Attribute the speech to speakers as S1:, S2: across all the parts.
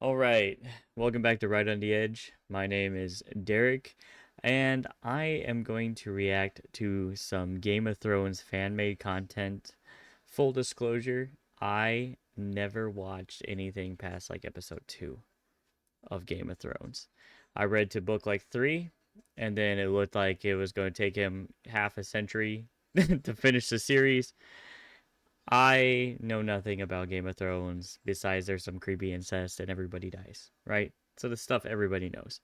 S1: All right, welcome back to Right on the Edge. My name is Derek, and I am going to react to some Game of Thrones fan-made content. Full disclosure, I never watched anything past like episode 2 of Game of Thrones. I read to book like 3, and then it looked like it was going to take him half a century to finish the series. I know nothing about Game of Thrones besides there's some creepy incest and everybody dies, right? So the stuff everybody knows.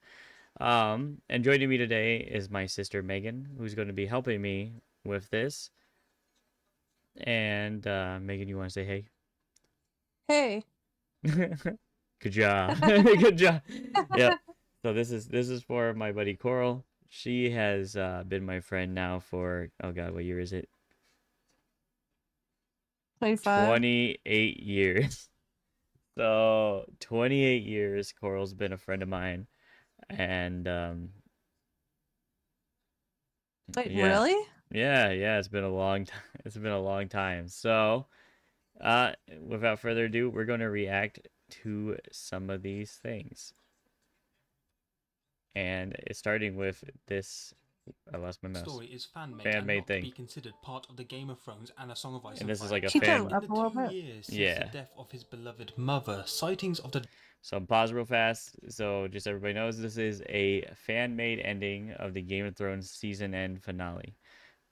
S1: And joining me today is my sister Megan, who's going to be helping me with this. And Megan, you want to say hey?
S2: Hey.
S1: Good job. Good job. Yep. So this is for my buddy Coral. She has been my friend now for oh god, what year is it?
S2: 25.
S1: 28 years. So 28 years, Coral's been a friend of mine, and
S2: Wait,
S1: yeah,
S2: really?
S1: yeah, it's been a long time. It's been a long time. So, without further ado, we're going to react to some of these things, and it's starting with this. I lost my mouse.
S3: Story is fan-made and
S1: Fan-made
S3: not to
S1: thing,
S3: be considered part of the Game of Thrones and A Song of Ice
S1: and
S3: and
S1: this is
S3: Fire
S1: like a
S2: Can you turn
S1: fan.
S2: it
S3: In
S2: up
S3: the
S2: a little
S3: 2
S2: bit?
S3: years since the
S1: Yeah.
S3: death of his beloved mother, sightings of the
S1: So pause real fast. So just everybody knows this is a fan-made ending of the Game of Thrones season end finale.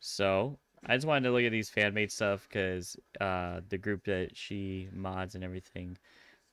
S1: So I just wanted to look at these fan-made stuff because the group that she mods and everything,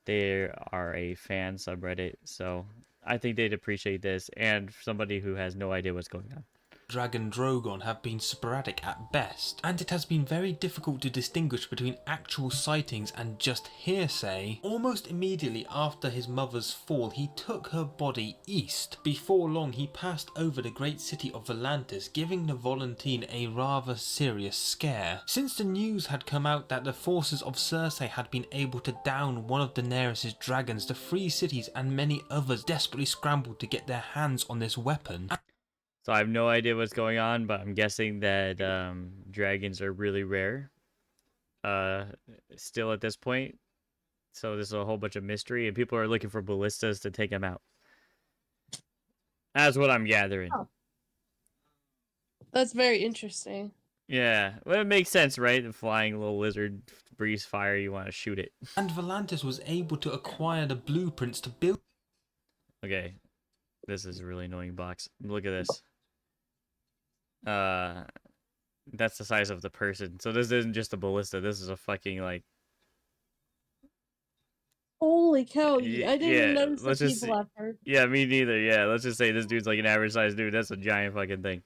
S1: they are a fan subreddit. So I think they'd appreciate this, and somebody who has no idea what's going on.
S3: dragon Drogon have been sporadic at best, and it has been very difficult to distinguish between actual sightings and just hearsay. Almost immediately after his mother's fall, he took her body east. Before long, he passed over the great city of Volantis, giving the Volantene a rather serious scare. Since the news had come out that the forces of Cersei had been able to down one of Daenerys' dragons, the Free Cities and many others desperately scrambled to get their hands on this weapon.
S1: So I have no idea what's going on, but I'm guessing that dragons are really rare. Uh, Still at this point. So there's a whole bunch of mystery, and people are looking for ballistas to take him out. That's what I'm gathering.
S2: Oh, that's very interesting.
S1: Yeah, well, it makes sense, right? The flying little lizard breathes fire, you want to shoot it.
S3: And Volantis was able to acquire the blueprints to build.
S1: Okay, this is a really annoying box. Look at this. Uh, that's the size of the person. So this isn't just a ballista. This is a fucking like.
S2: Holy cow, I didn't even
S1: Yeah,
S2: notice the
S1: let's just.
S2: people at first.
S1: Yeah, me neither. Yeah, let's just say this dude's like an average sized dude. That's a giant fucking thing.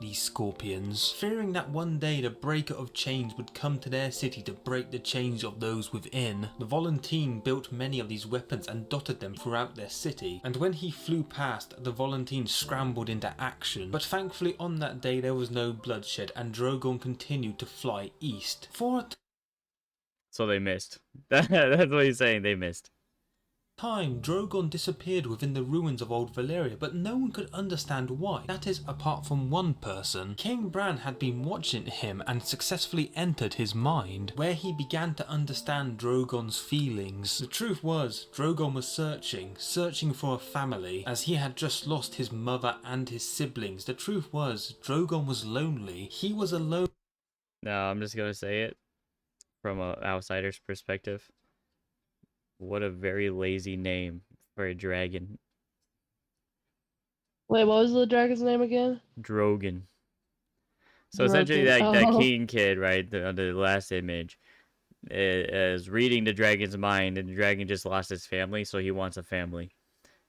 S3: These scorpions, fearing that one day the breaker of chains would come to their city to break the chains of those within. The Volantene built many of these weapons and dotted them throughout their city, and when he flew past, the Volantene scrambled into action. But thankfully on that day there was no bloodshed, and Drogon continued to fly east.
S1: So they missed. That's what he's saying. They missed.
S3: Time, Drogon disappeared within the ruins of Old Valyria, but no one could understand why. That is, apart from one person. King Bran had been watching him and successfully entered his mind, where he began to understand Drogon's feelings. The truth was, Drogon was searching for a family, as he had just lost his mother and his siblings. The truth was, Drogon was lonely. He was alone.
S1: No, I'm just gonna say it from an outsider's perspective. What a very lazy name for a dragon.
S2: Wait, what was the dragon's name again?
S1: Drogon. So essentially,
S2: Drogon.
S1: that
S2: Oh.
S1: king kid, right, the last image, is reading the dragon's mind, and the dragon just lost his family, so he wants a family.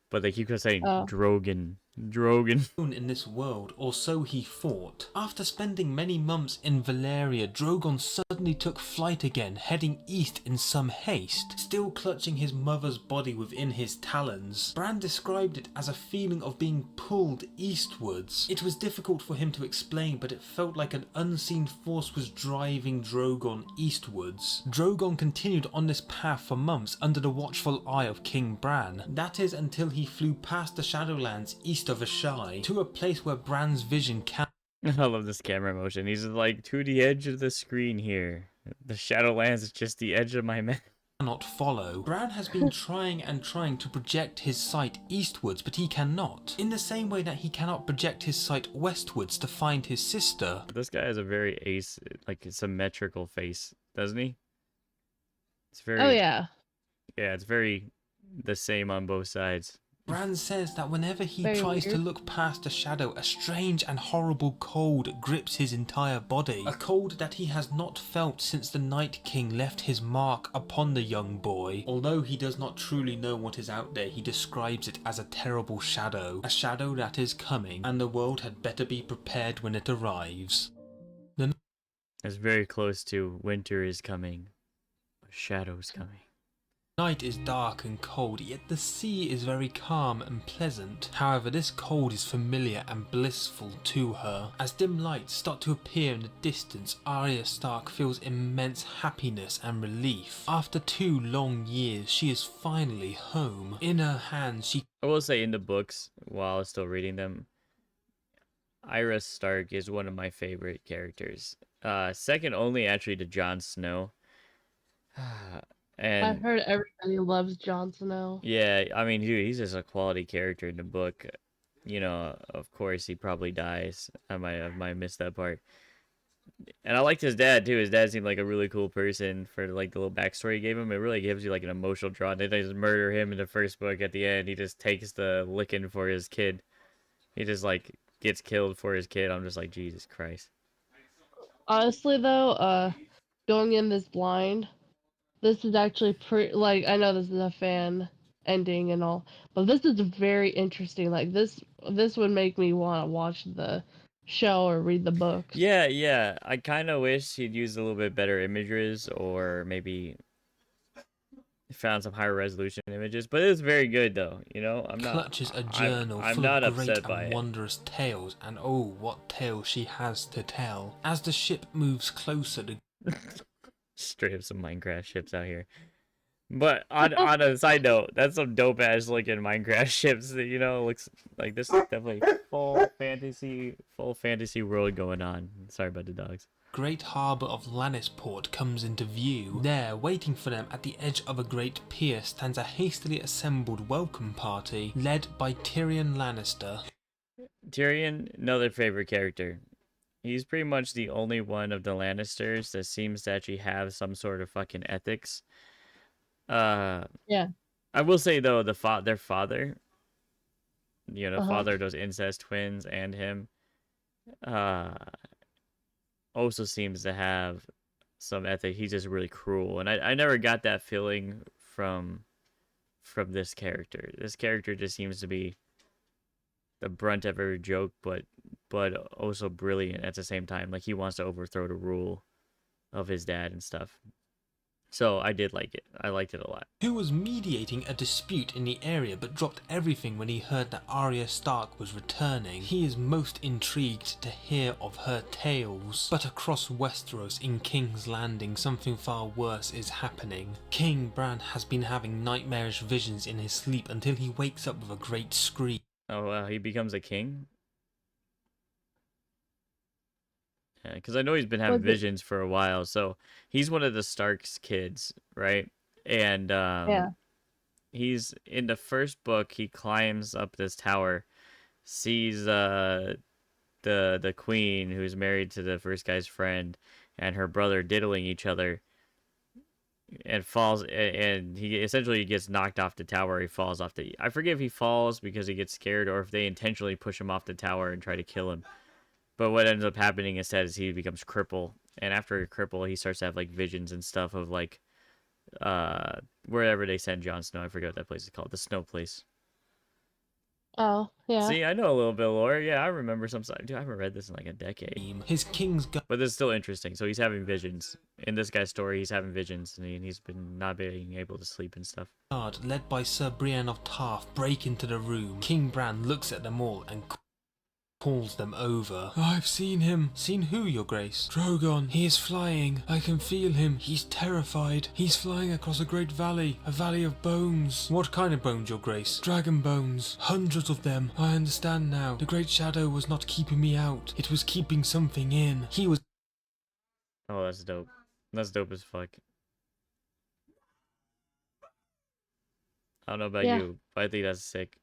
S1: But they keep saying
S2: Oh.
S1: Drogon, Drogon.
S3: In this world, or so he thought. After spending many months in Valyria, Drogon suddenly took flight again, heading east in some haste, still clutching his mother's body within his talons. Bran described it as a feeling of being pulled eastwards. It was difficult for him to explain, but it felt like an unseen force was driving Drogon eastwards. Drogon continued on this path for months under the watchful eye of King Bran. That is until he flew past the Shadowlands east of Ashai to a place where Bran's vision can.
S1: I love this camera motion. He's like to the edge of the screen here. The Shadowlands is just the edge of my map.
S3: cannot follow. Bran has been trying and trying to project his sight eastwards, but he cannot. In the same way that he cannot project his sight westwards to find his sister.
S1: This guy has a very symmetrical face, doesn't he? It's
S2: Oh
S1: very,
S2: yeah.
S1: yeah, it's very the same on both sides.
S3: Bran says that whenever he
S2: Very
S3: tries to
S2: weird.
S3: look past a shadow, a strange and horrible cold grips his entire body. A cold that he has not felt since the Night King left his mark upon the young boy. Although he does not truly know what is out there, he describes it as a terrible shadow. A shadow that is coming, and the world had better be prepared when it arrives.
S1: It's very close to winter is coming. A shadow's coming.
S3: Night is dark and cold, yet the sea is very calm and pleasant. However, this cold is familiar and blissful to her. As dim lights start to appear in the distance, Arya Stark feels immense happiness and relief. After 2 long years, she is finally home. In her hands, she...
S1: I will say in the books, while I was still reading them, Arya Stark is one of my favorite characters. Second only actually to Jon Snow.
S2: I've
S1: And
S2: heard everybody loves Jon Snow.
S1: yeah, I mean, dude, he's just a quality character in the book. You know, of course, he probably dies. I might have missed that part. And I liked his dad too. His dad seemed like a really cool person for like the little backstory he gave him. It really gives you like an emotional draw. They just murder him in the first book. At the end, he just takes the licking for his kid. He just like gets killed for his kid. I'm just like, Jesus Christ.
S2: Honestly though, going in this blind, this is actually like I know this is a fan ending and all, but this is very interesting. Like this would make me want to watch the show or read the books.
S1: Yeah, yeah. I kind of wish he'd used a little bit better images, or maybe found some higher resolution images. But it's very good though. You know,
S3: clutches a journal
S1: I'm
S3: full
S1: not
S3: of great
S1: upset by
S3: and
S1: it.
S3: wondrous tales, and oh, what tales she has to tell. As the ship moves closer, the
S1: Straight up some Minecraft ships out here. But on a side note, that's some dope ass looking Minecraft ships that, you know, looks like this is definitely full fantasy world going on. Sorry about the dogs.
S3: great harbour of Lannisport comes into view. There, waiting for them at the edge of a great pier, stands a hastily assembled welcome party, led by Tyrion Lannister.
S1: Tyrion, another favorite character. He's pretty much the only one of the Lannisters that seems to actually have some sort of fucking ethics.
S2: Yeah.
S1: I will say though, their father, you know,
S2: Uh-huh.
S1: father of those incest twins and him, uh, also seems to have some ethic. He's just really cruel, and I never got that feeling from this character. This character just seems to be the brunt of every joke, but also brilliant at the same time. Like he wants to overthrow the rule of his dad and stuff. So I did like it. I liked it a lot.
S3: Who was mediating a dispute in the area but dropped everything when he heard that Arya Stark was returning. He is most intrigued to hear of her tales. But across Westeros in King's Landing, something far worse is happening. King Bran has been having nightmarish visions in his sleep until he wakes up with a great scream.
S1: Oh, he becomes a king? Yeah, because I know he's been having visions for a while. So he's one of the Stark's kids, right? And
S2: Yeah.
S1: he's in the first book. He climbs up this tower, sees the queen who's married to the first guy's friend, and her brother diddling each other, and falls. And he essentially gets knocked off the tower. He falls off the. I forget if he falls because he gets scared or if they intentionally push him off the tower and try to kill him. But what ends up happening instead is he becomes cripple, and after a cripple, he starts to have like visions and stuff of like, wherever they send Jon Snow. I forget what that place is called, the Snow Place.
S2: Oh, yeah.
S1: See, I know a little bit of lore. Yeah, I remember some stuff. Dude, I haven't read this in like a decade.
S3: His king's
S1: But it's still interesting. So he's having visions. In this guy's story, he's having visions, and he's been not being able to sleep and stuff.
S3: guard, led by Sir Brienne of Tarth, break into the room. King Bran looks at them all and calls them over. I've seen him. Seen who, your grace? Drogon. He is flying. I can feel him. He's terrified. He's flying across a great valley. A valley of bones. What kind of bones, your grace? Dragon bones. Hundreds of them. I understand now. The great shadow was not keeping me out. It was keeping something in. He was...
S1: Oh, that's dope. That's dope as fuck. I don't know about
S2: Yeah.
S1: you, but I think that's sick.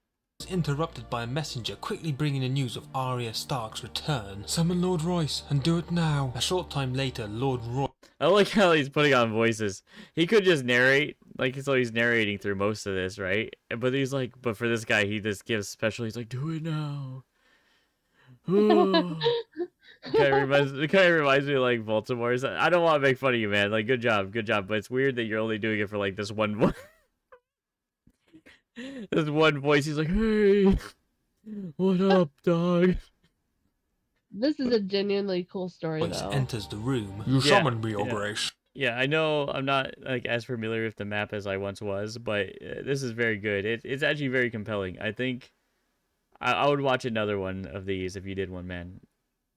S3: Interrupted by a messenger quickly bringing the news of Arya Stark's return. Summon Lord Royce and do it now. A short time later, Lord Royce
S1: I like how he's putting on voices. He could just narrate, like, so he's narrating through most of this, right? But he's like, but for this guy, he just gives special. He's like, do it now. It kind of reminds me of like Baltimore. I don't want to make fun of you, man. Like, good job, good job. But it's weird that you're only doing it for like this one voice. This one voice. He's like, hey, what up, dog?
S2: This is a genuinely cool story, though.
S3: enters the room. You
S1: Yeah,
S3: summoned me, Your
S1: yeah.
S3: Grace.
S1: Yeah, I know I'm not like as familiar with the map as I once was, but this is very good. It's actually very compelling. I think I would watch another one of these if you did one, man.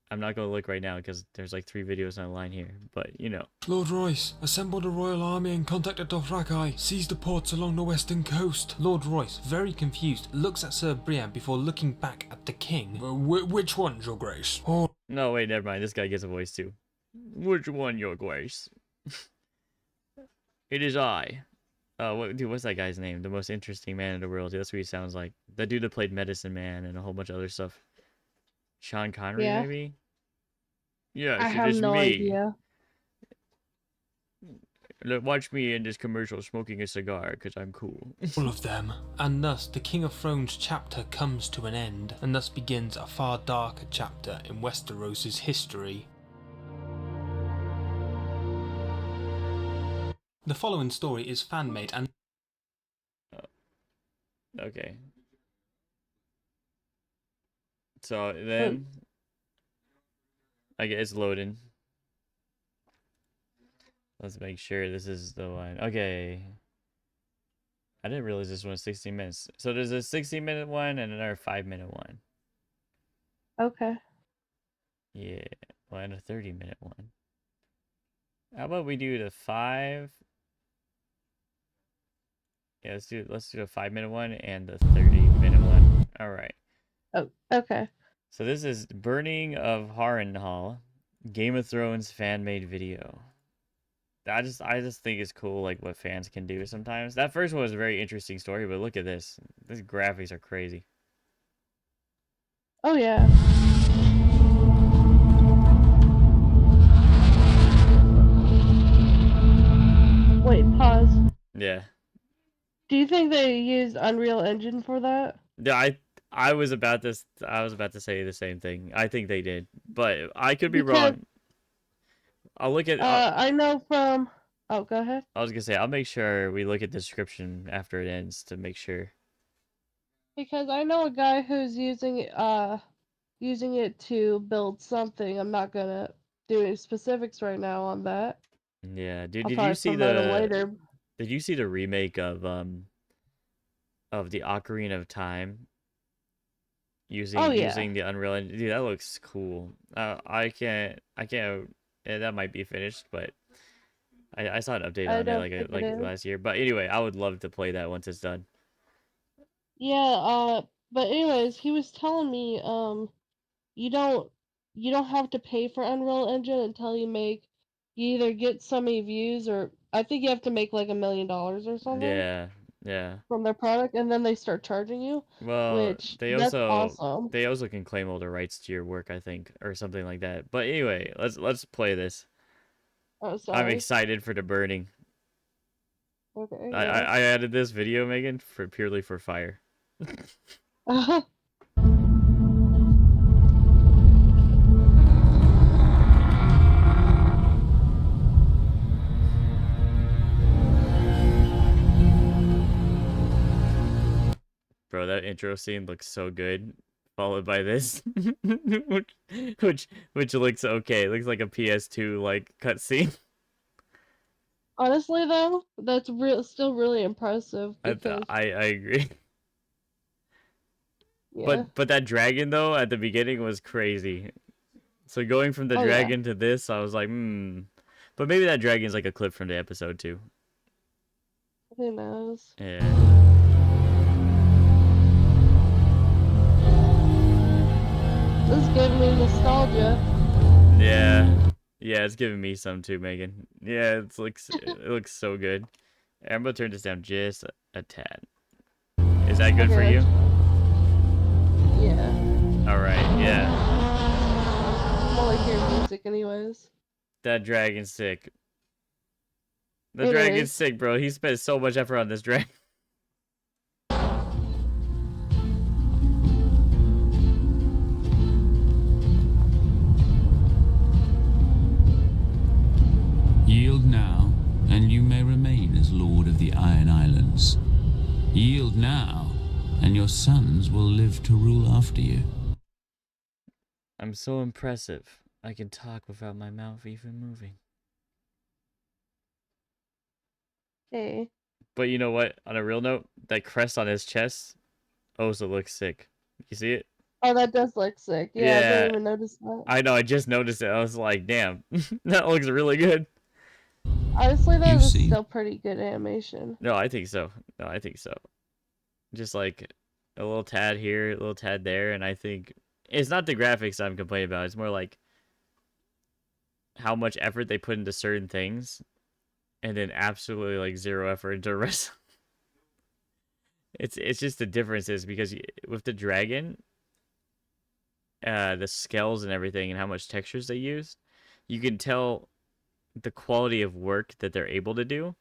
S1: I'm not gonna look right now because there's like 3 videos online here, but you know.
S3: Lord Royce, assemble the royal army and contact the Dothraki. Seize the ports along the western coast. Lord Royce, very confused, looks at Sir Brienne before looking back at the king. Which one, Your Grace? Oh.
S1: No, wait, never mind. This guy gets a voice too. Which one, Your Grace? It is I. Dude, what's that guy's name? The most interesting man in the world. That's what he sounds like. That dude that played Medicine Man and a whole bunch of other stuff. Sean Connery,
S2: Yeah.
S1: maybe? Yes,
S2: I
S1: it
S2: have
S1: is
S2: no
S1: me.
S2: idea.
S1: Watch me in this commercial smoking a cigar because I'm cool.
S3: All of them. And thus, the King of Thrones chapter comes to an end, and thus begins a far darker chapter in Westeros' history. The following story is fan-made and
S1: Okay. So then, I guess it's loading. Let's make sure this is the one. Okay. I didn't realize this one was 16 minutes. So there's a 60-minute one and another 5-minute one.
S2: Okay.
S1: Yeah. Well, and a 30-minute one. How about we do the 5? Yeah, let's do the 5-minute one and the 30-minute one. All right.
S2: Oh, okay.
S1: So this is Burning of Harrenhal, Game of Thrones fan-made video. I just think it's cool, like what fans can do sometimes. That first one was a very interesting story, but look at this. These graphics are crazy.
S2: Oh, yeah. Wait, pause.
S1: Yeah.
S2: Do you think they used Unreal Engine for that?
S1: Yeah, I was about to say the same thing. I think they did, but I could be
S2: Because
S1: wrong. I'll look at.
S2: I know from. Oh, go ahead.
S1: I was gonna say I'll make sure we look at the description after it ends to make sure.
S2: Because I know a guy who's using it to build something. I'm not gonna do any specifics right now on that.
S1: Yeah, dude.
S2: I'll
S1: Did you
S2: probably
S1: see
S2: promote him
S1: the
S2: later.
S1: Did you see the remake of the Ocarina of Time
S2: Oh yeah,
S1: using the Unreal Engine? Dude, that looks cool. I can't. Yeah, that might be finished, but I saw an update
S2: I
S1: on it
S2: don't think it
S1: like
S2: is.
S1: last year. But anyway, I would love to play that once it's done.
S2: Yeah. But anyways, he was telling me you don't you don't have to pay for Unreal Engine until you either get so many views or I think you have to make like $1 million or something
S1: Yeah, yeah.
S2: from their product and then they start charging you,
S1: Well,
S2: which that's awesome.
S1: they also can claim all the rights to your work, I think, or something like that. But anyway, let's play this.
S2: Oh,
S1: I'm
S2: sorry.
S1: excited for the burning.
S2: Okay,
S1: I, I,
S2: yeah.
S1: I added this video, Megan, for purely for fire. Bro, that intro scene looks so good. Followed by this, which, which looks okay. It looks like a PS2 like cutscene.
S2: Honestly, though, that's still really impressive because,
S1: I agree.
S2: yeah.
S1: But that dragon though at the beginning was crazy. So going from the
S2: Oh, yeah.
S1: dragon to this, I was like, hmm. But maybe that dragon's like a clip from the episode too.
S2: Who knows?
S1: Yeah.
S2: This is giving me nostalgia.
S1: Yeah. Yeah, it's giving me some too, Megan. Yeah, it looks so good. I'm gonna turn this down just a tad. that good for
S2: Okay,
S1: you?
S2: yeah.
S1: All right, yeah.
S2: I'm only hearing music anyways.
S1: That dragon's sick. The
S2: It
S1: dragon's
S2: is.
S1: sick, bro. He spent so much effort on this dragon.
S4: Yield now, and you may remain as Lord of the Iron Islands. Yield now, and your sons will live to rule after you.
S1: I'm so impressive. I can talk without my mouth even moving.
S2: Hey.
S1: But you know what? On a real note, that crest on his chest also looks sick. You see it?
S2: Oh, that does look sick. Yeah, I didn't
S1: Yeah,
S2: even notice that.
S1: I know. I just noticed it. I was like, damn, that looks really good.
S2: Honestly,
S4: You
S2: that is
S4: see,
S2: still pretty good animation.
S1: No, I think so. No, I think so. Just like a little tad here, a little tad there, and I think it's not the graphics I'm complaining about. It's more like how much effort they put into certain things, and then absolutely like zero effort into the rest. It's just the differences because with the dragon, the scales and everything, and how much textures they use, you can tell the quality of work that they're able to do,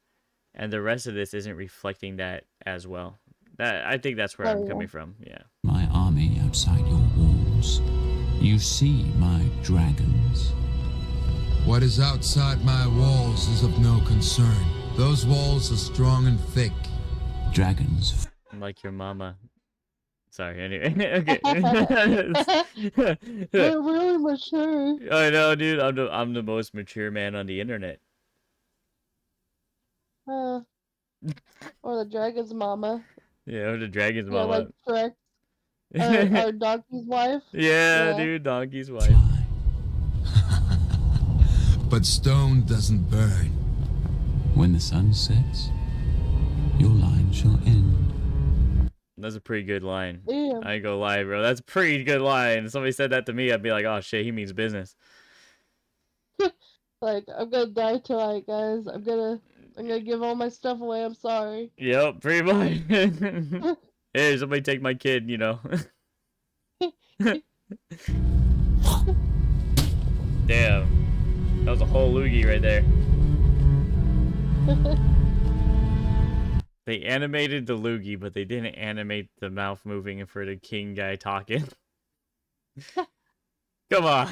S1: and the rest of this isn't reflecting that as well. That I think that's where I'm
S2: Oh
S1: coming from. Yeah.
S4: my army outside your walls. You see my dragons.
S5: What is outside my walls is of no concern. Those walls are strong and thick.
S4: Dragons.
S1: Like your mama. Sorry, anyway.
S2: yeah.
S1: Okay.
S2: They're really mature.
S1: I know, dude. I'm the most mature man on the internet.
S2: Uh, or the dragon's mama.
S1: Yeah, I'm the dragon's
S2: Yeah, like
S1: mama.
S2: correct. Our donkey's wife.
S1: Yeah,
S2: Yeah.
S1: dude, donkey's wife.
S4: Fly.
S5: But stone doesn't burn.
S4: When the sun sets, your line shall end.
S1: That's a pretty good line.
S2: Damn.
S1: I ain't gonna lie, bro. That's a pretty good line. If somebody said that to me, I'd be like, oh shit, he means business.
S2: Like, I'm gonna die tonight, guys. I'm gonna give all my stuff away. I'm sorry.
S1: Yep, pretty much. Hey, somebody take my kid, you know. Damn. That was a whole loogie right there. They animated the loogie, but they didn't animate the mouth moving for the king guy talking. Come on.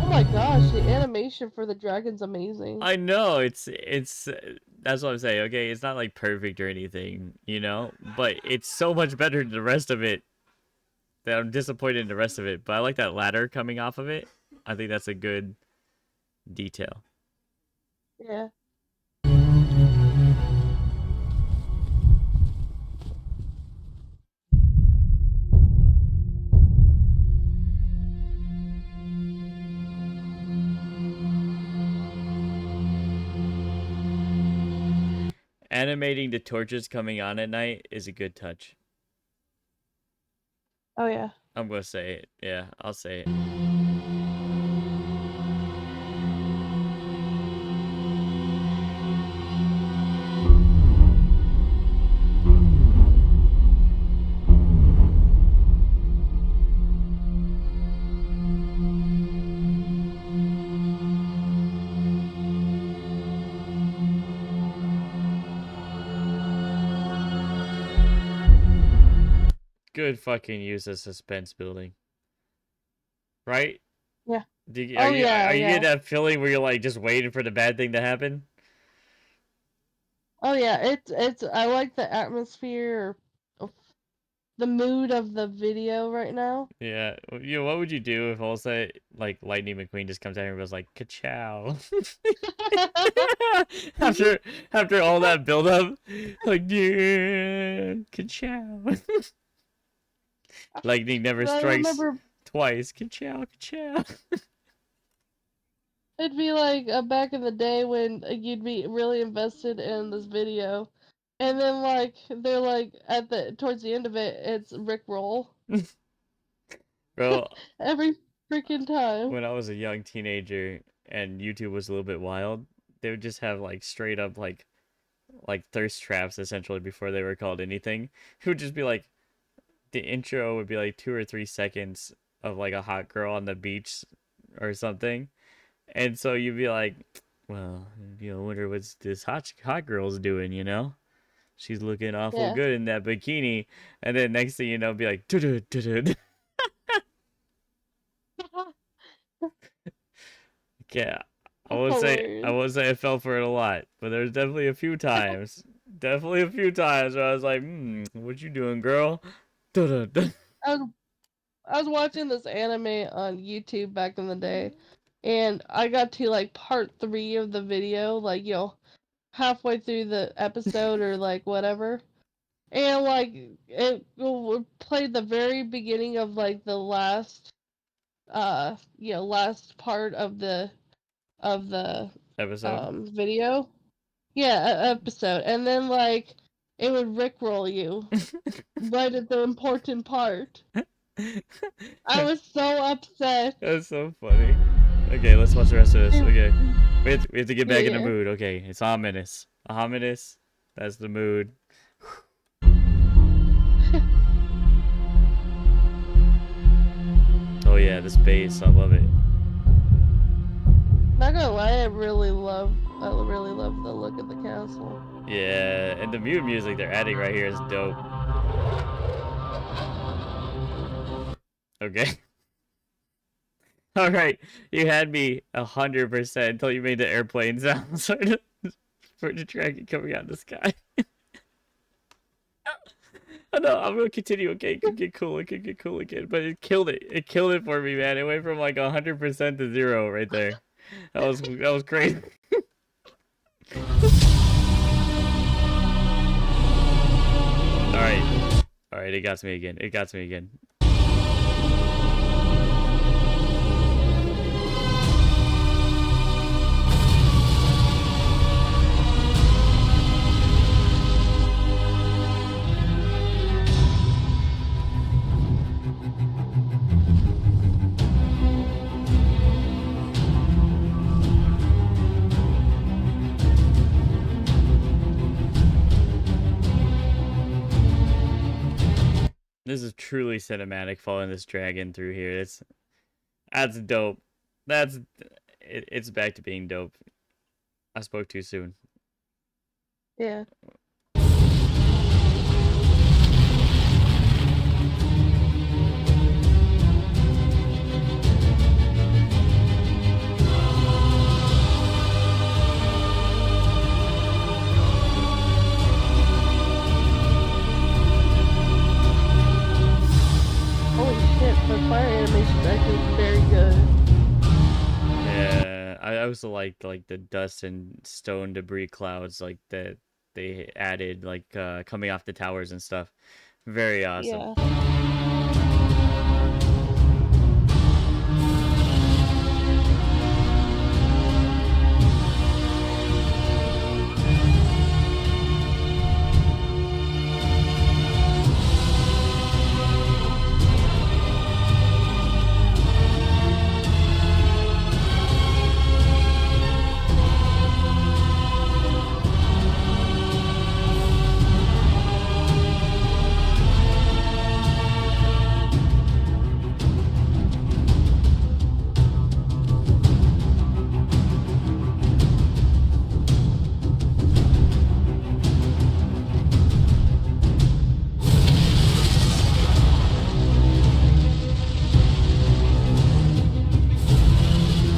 S2: Oh my gosh, the animation for the dragon's amazing.
S1: I know it's that's what I'm saying. Okay, it's not like perfect or anything, you know, but it's so much better than the rest of it that I'm disappointed in the rest of it. But I like that ladder coming off of it. I think that's a good detail.
S2: Yeah.
S1: Animating the torches coming on at night is a good touch.
S2: Oh yeah.
S1: I'm gonna say it. Yeah, I'll say it. Good fucking use of suspense building. Right?
S2: Yeah.
S1: Are
S2: Oh
S1: you
S2: yeah,
S1: are you getting
S2: yeah.
S1: that feeling where you're like just waiting for the bad thing to happen?
S2: Oh yeah. It's I like the atmosphere of the mood of the video right now.
S1: Yeah. You know, what would you do if also like Lightning McQueen just comes out and goes like ka-chow? after after all that build up, like yeah, ka-chow. Lightning never
S2: I
S1: strikes
S2: remember
S1: twice. Ka-chow, ka-chow.
S2: it'd be like back in the day when you'd be really invested in this video, and then like they're like at the towards the end of it, it's Rick Roll.
S1: Bro,
S2: Every freaking time.
S1: when I was a young teenager and YouTube was a little bit wild, they would just have like straight up like thirst traps essentially before they were called anything. It would just be like the intro would be like 2 or 3 seconds of like a hot girl on the beach or something, and so you'd be like, well, wonder what's this hot girl's doing, you know? She's looking awful
S2: Yeah.
S1: good in that bikini, and then next thing you know, be like, "Du-du-du-du." Yeah, I
S2: That's
S1: won't say I
S2: hilarious.
S1: won't say I fell for it a lot, but there's definitely a few times, where I was like, what you doing, girl? Du-du-du.
S2: I was, I was watching this anime on YouTube back in the day, and I got to like part 3 of the video, like, halfway through the episode or like whatever. And like it played the very beginning of like the last last part of the
S1: Episode.
S2: video. Yeah, episode. And then like it would rickroll you right at the important part. I was so upset.
S1: That's so funny. Okay, let's watch the rest of this.
S2: And-
S1: Okay, we have to get back in the
S2: Yeah.
S1: mood. Okay, it's ominous. Ominous. That's the mood. Oh yeah, this bass, I love it.
S2: Not gonna lie, I really love the look of the castle.
S1: Yeah, and the mood music they're adding right here is dope. Okay. All right, you had me 100% until you made the airplane sound for the dragon coming out of the sky. Oh, no, I'm gonna continue. Okay, it could get cool. It could get cool again, but it killed it. It killed it for me, man. It went from like 100% to 0 right there. That was crazy. All right. It got me again. It got me again. This is truly cinematic, following this dragon through here. That's dope. It's back to being dope. I spoke too soon.
S2: Yeah. Holy shit, the fire animation is actually very good.
S1: Yeah, I also like the dust and stone debris clouds like that they added like coming off the towers and stuff. Very awesome.
S2: Yeah.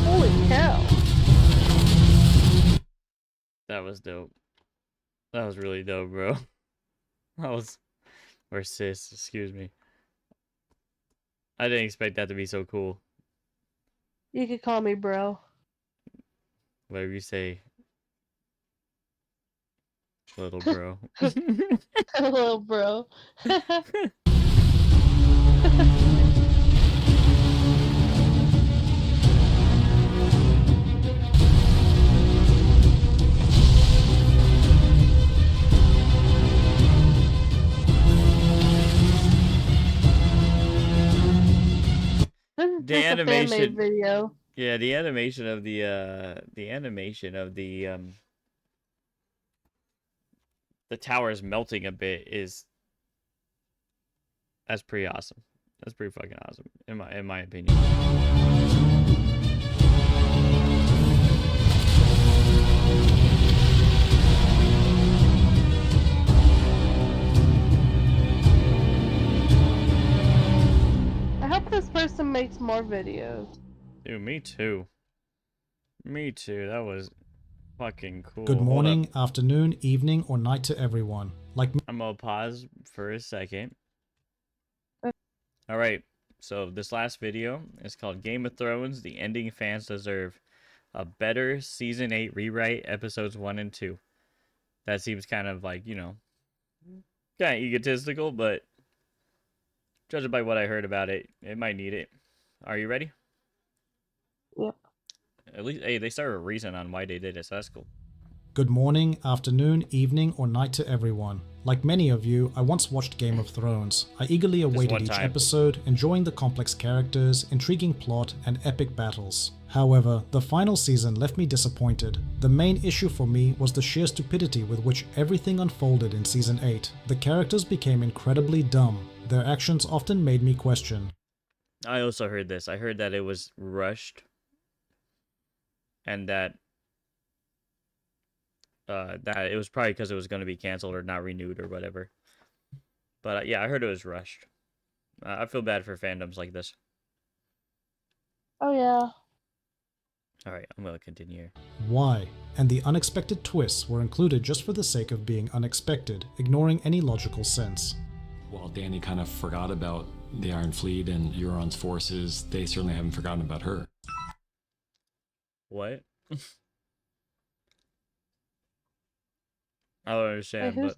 S2: Holy cow.
S1: That was dope. That was really dope, bro. That was or sis, excuse me. I didn't expect that to be so cool.
S2: You could call me bro.
S1: Whatever you say, little bro.
S2: Hello, bro.
S1: Damn,
S2: just a fan made
S1: animation.
S2: video.
S1: Yeah, the animation of the towers melting a bit is that's pretty awesome. That's pretty fucking awesome in my opinion.
S2: I hope this person makes more videos.
S1: Dude, me too. Me too. That was fucking cool.
S6: Good
S1: Hold
S6: morning,
S1: up.
S6: afternoon, evening, or night to everyone.
S1: I'm gonna pause for a second. Alright, so this last video is called Game of Thrones, The Ending Fans Deserve. A better Season 8 rewrite, Episodes 1 and 2. That seems kind of like, you know, kind of egotistical, but judging by what I heard about it, it might need it. Are you ready?
S2: Yep.
S1: At least, hey, they started a reason on why they did it, so that's cool.
S6: Good morning, afternoon, evening, or night to everyone. Like many of you, I once watched Game of Thrones. I eagerly awaited each episode, enjoying the complex characters, intriguing plot, and epic battles. However, the final season left me disappointed. The main issue for me was the sheer stupidity with which everything unfolded in Season 8. The characters became incredibly dumb. Their actions often made me question.
S1: I also heard this. I heard that it was rushed, and that it was probably because it was going to be canceled or not renewed or whatever. But yeah, I heard it was rushed. I feel bad for fandoms like this.
S2: Oh yeah.
S1: All right, I'm going to continue here.
S6: Why? And the unexpected twists were included just for the sake of being unexpected, ignoring any logical sense.
S7: While Dany kind of forgot about the Iron Fleet and Euron's forces, they certainly haven't forgotten about her.
S1: What? I don't understand,
S2: Wait,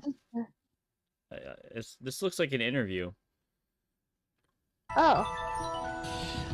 S1: but this looks like an interview.
S2: Oh.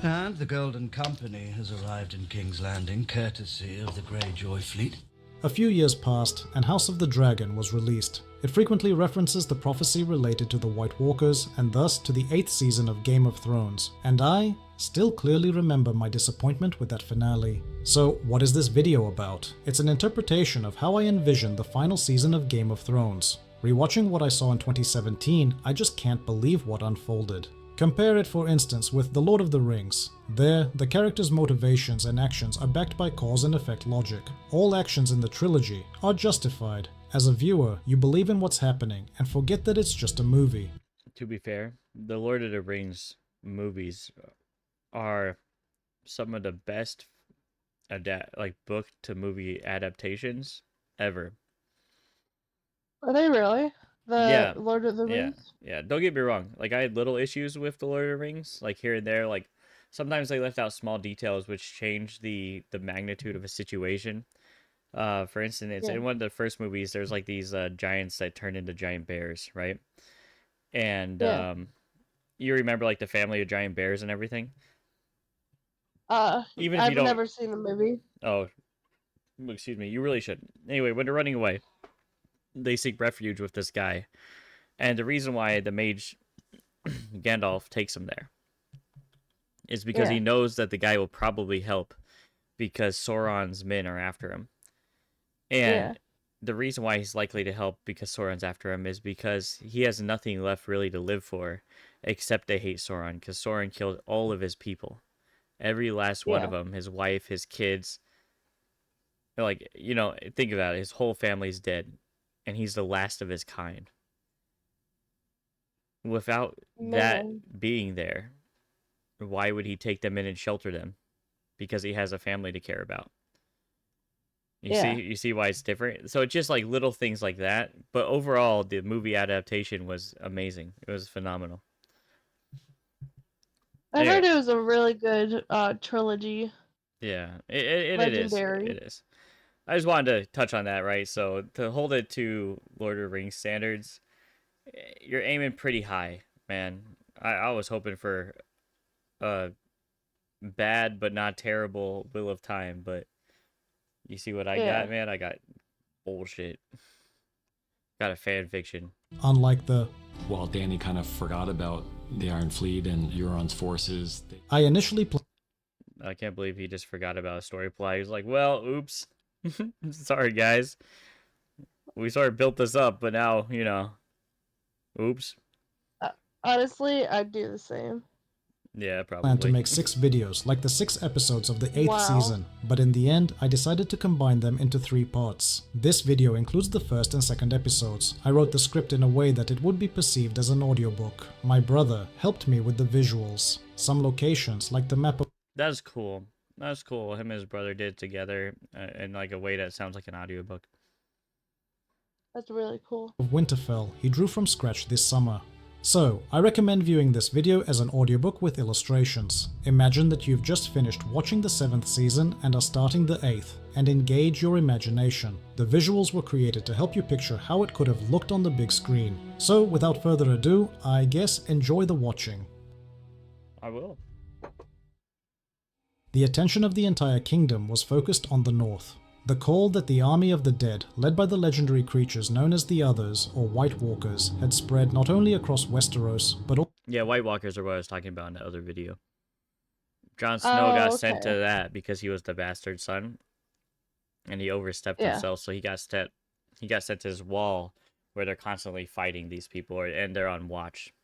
S8: And the Golden Company has arrived in King's Landing, courtesy of the Greyjoy fleet.
S6: A few years passed, and House of the Dragon was released. It frequently references the prophecy related to the White Walkers, and thus to the 8th season of Game of Thrones. And I still clearly remember my disappointment with that finale. So, what is this video about? It's an interpretation of how I envisioned the final season of Game of Thrones. Rewatching what I saw in 2017, I just can't believe what unfolded. Compare it, for instance, with The Lord of the Rings. There, the characters' motivations and actions are backed by cause and effect logic. All actions in the trilogy are justified. As a viewer, you believe in what's happening and forget that it's just a movie.
S1: To be fair, the Lord of the Rings movies are some of the best book to movie adaptations ever.
S2: Are they really?
S1: Yeah.
S2: Lord of the Rings?
S1: Yeah. Don't get me wrong. Like, I had little issues with the Lord of the Rings, like here and there. Like, sometimes they left out small details which changed the magnitude of a situation. For instance, in one of the first movies, there's like these giants that turn into giant bears, right? And you remember like the family of giant bears and everything. Even if
S2: I've
S1: you don't...
S2: never seen the movie.
S1: Oh, excuse me. You really should. Anyway, when they're running away, they seek refuge with this guy, and the reason why the mage Gandalf takes him there is because he knows that the guy will probably help because Sauron's men are after him. And the reason why he's likely to help because Sauron's after him is because he has nothing left really to live for except they hate Sauron, because Sauron killed all of his people. Every last one of them, his wife, his kids. Like, you know, think about it. His whole family's dead, and he's the last of his kind. Without that being there, why would he take them in and shelter them? Because he has a family to care about. You see why it's different? So it's just like little things like that. But overall, the movie adaptation was amazing. It was phenomenal.
S2: I heard it was a really good trilogy.
S1: Yeah, it is.
S2: Legendary.
S1: It is. I just wanted to touch on that, right? So to hold it to Lord of the Rings standards, you're aiming pretty high, man. I was hoping for a bad but not terrible Wheel of Time, but you see what I got, man? I got bullshit. Got a fan fiction.
S6: Unlike the...
S7: While Dany kind of forgot about the Iron Fleet and Euron's forces...
S6: I initially...
S1: I can't believe he just forgot about a story plot. He was like, well, oops. Sorry, guys. We sort of built this up, but now, oops.
S2: Honestly, I'd do the same.
S1: Yeah,
S6: planned to
S1: probably.
S6: make 6 videos, like the 6 episodes of the 8th
S2: Wow.
S6: season, but in the end, I decided to combine them into 3 parts. This video includes the first and second episodes. I wrote the script in a way that it would be perceived as an audiobook. My brother helped me with the visuals. Some locations, like the map of
S1: That's cool. That's cool. Him and his brother did it together in like a way that sounds like an audiobook.
S2: That's really cool.
S6: Winterfell, he drew from scratch this summer. So, I recommend viewing this video as an audiobook with illustrations. Imagine that you've just finished watching the 7th season and are starting the 8th, and engage your imagination. The visuals were created to help you picture how it could have looked on the big screen. So, without further ado, I guess enjoy the watching.
S1: I will.
S6: The attention of the entire kingdom was focused on the north. The call that the army of the dead, led by the legendary creatures known as the Others, or White Walkers, had spread not only across Westeros, but also
S1: Yeah, White Walkers are what I was talking about in the other video. Jon Snow got sent to
S2: okay.
S1: that because he was the bastard son, and he overstepped
S2: Yeah.
S1: himself, so he got sent to this wall where they're constantly fighting these people, and they're on watch.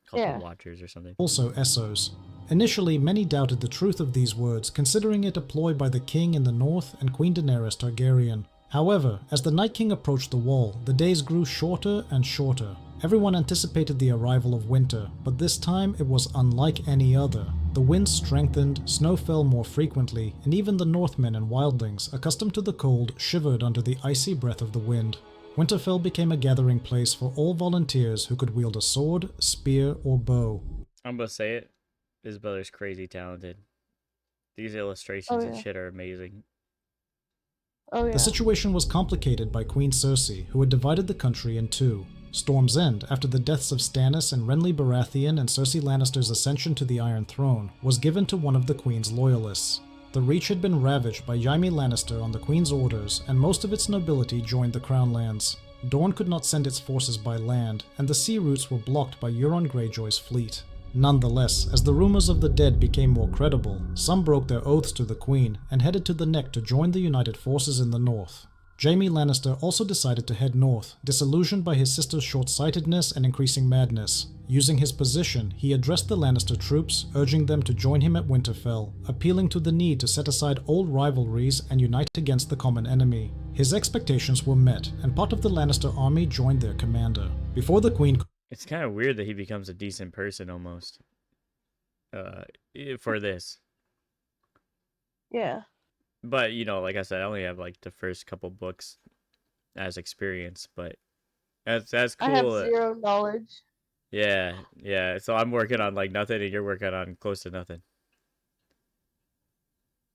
S1: Called
S2: Yeah.
S1: the Watchers or something.
S6: Essos. Initially, many doubted the truth of these words, considering it a ploy by the king in the north and Queen Daenerys Targaryen. However, as the Night King approached the wall, the days grew shorter and shorter. Everyone anticipated the arrival of winter, but this time it was unlike any other. The winds strengthened, snow fell more frequently, and even the Northmen and wildlings, accustomed to the cold, shivered under the icy breath of the wind. Winterfell became a gathering place for all volunteers who could wield a sword, spear, or bow.
S1: I'm gonna say it. His brother's crazy talented. These illustrations and
S2: yeah.
S1: shit are amazing.
S2: Oh yeah.
S6: The situation was complicated by Queen Cersei, who had divided the country in 2. Storm's End, after the deaths of Stannis and Renly Baratheon and Cersei Lannister's ascension to the Iron Throne, was given to one of the Queen's loyalists. The Reach had been ravaged by Jaime Lannister on the Queen's orders, and most of its nobility joined the Crown Lands. Dorne could not send its forces by land, and the sea routes were blocked by Euron Greyjoy's fleet. Nonetheless, as the rumors of the dead became more credible, some broke their oaths to the Queen and headed to the Neck to join the united forces in the north. Jaime Lannister also decided to head north, disillusioned by his sister's short-sightedness and increasing madness. Using his position, he addressed the Lannister troops, urging them to join him at Winterfell, appealing to the need to set aside old rivalries and unite against the common enemy. His expectations were met, and part of the Lannister army joined their commander. Before the Queen
S1: It's kind of weird that he becomes a decent person almost. For this.
S2: Yeah.
S1: But, like I said, I only have like the first couple books as experience, but that's cool.
S2: I have 0 knowledge.
S1: Yeah. So I'm working on like nothing and you're working on close to nothing.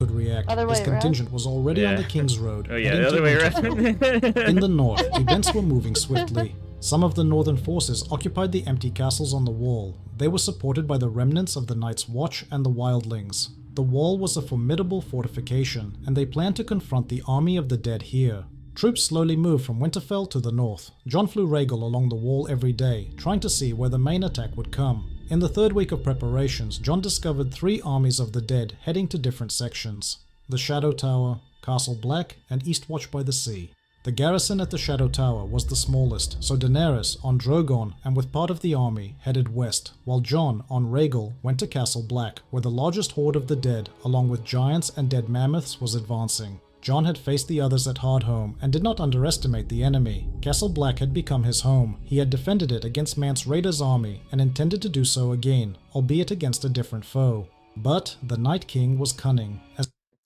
S6: could react,
S2: Other
S6: his
S2: way around?
S6: contingent was already on
S1: Yeah.
S6: the King's Road.
S1: Oh yeah,
S6: heading
S1: the other
S6: to
S1: way
S6: Winterfell.
S1: around.
S6: In the north, events were moving swiftly. Some of the northern forces occupied the empty castles on the wall. They were supported by the remnants of the Night's Watch and the Wildlings. The wall was a formidable fortification, and they planned to confront the army of the dead here. Troops slowly moved from Winterfell to the north. Jon flew Rhaegal along the wall every day, trying to see where the main attack would come. In the third week of preparations, Jon discovered 3 armies of the dead heading to different sections: the Shadow Tower, Castle Black, and Eastwatch by the Sea. The garrison at the Shadow Tower was the smallest, so Daenerys, on Drogon and with part of the army, headed west, while Jon, on Rhaegal, went to Castle Black, where the largest horde of the dead, along with giants and dead mammoths, was advancing. Jon had faced the others at Hardhome and did not underestimate the enemy. Castle Black had become his home. He had defended it against Mance Rayder's army and intended to do so again, albeit against a different foe. But the Night King was cunning.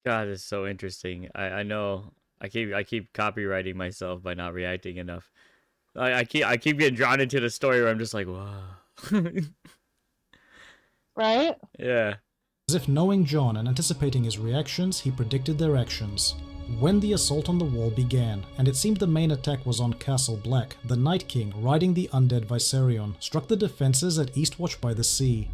S1: God, it's so interesting. I know. I keep copywriting myself by not reacting enough. I keep getting drawn into the story where I'm just like, wow.
S2: Right?
S1: Yeah.
S6: As if knowing Jon and anticipating his reactions, he predicted their actions. When the assault on the wall began, and it seemed the main attack was on Castle Black, the Night King, riding the undead Viserion, struck the defenses at Eastwatch by the Sea.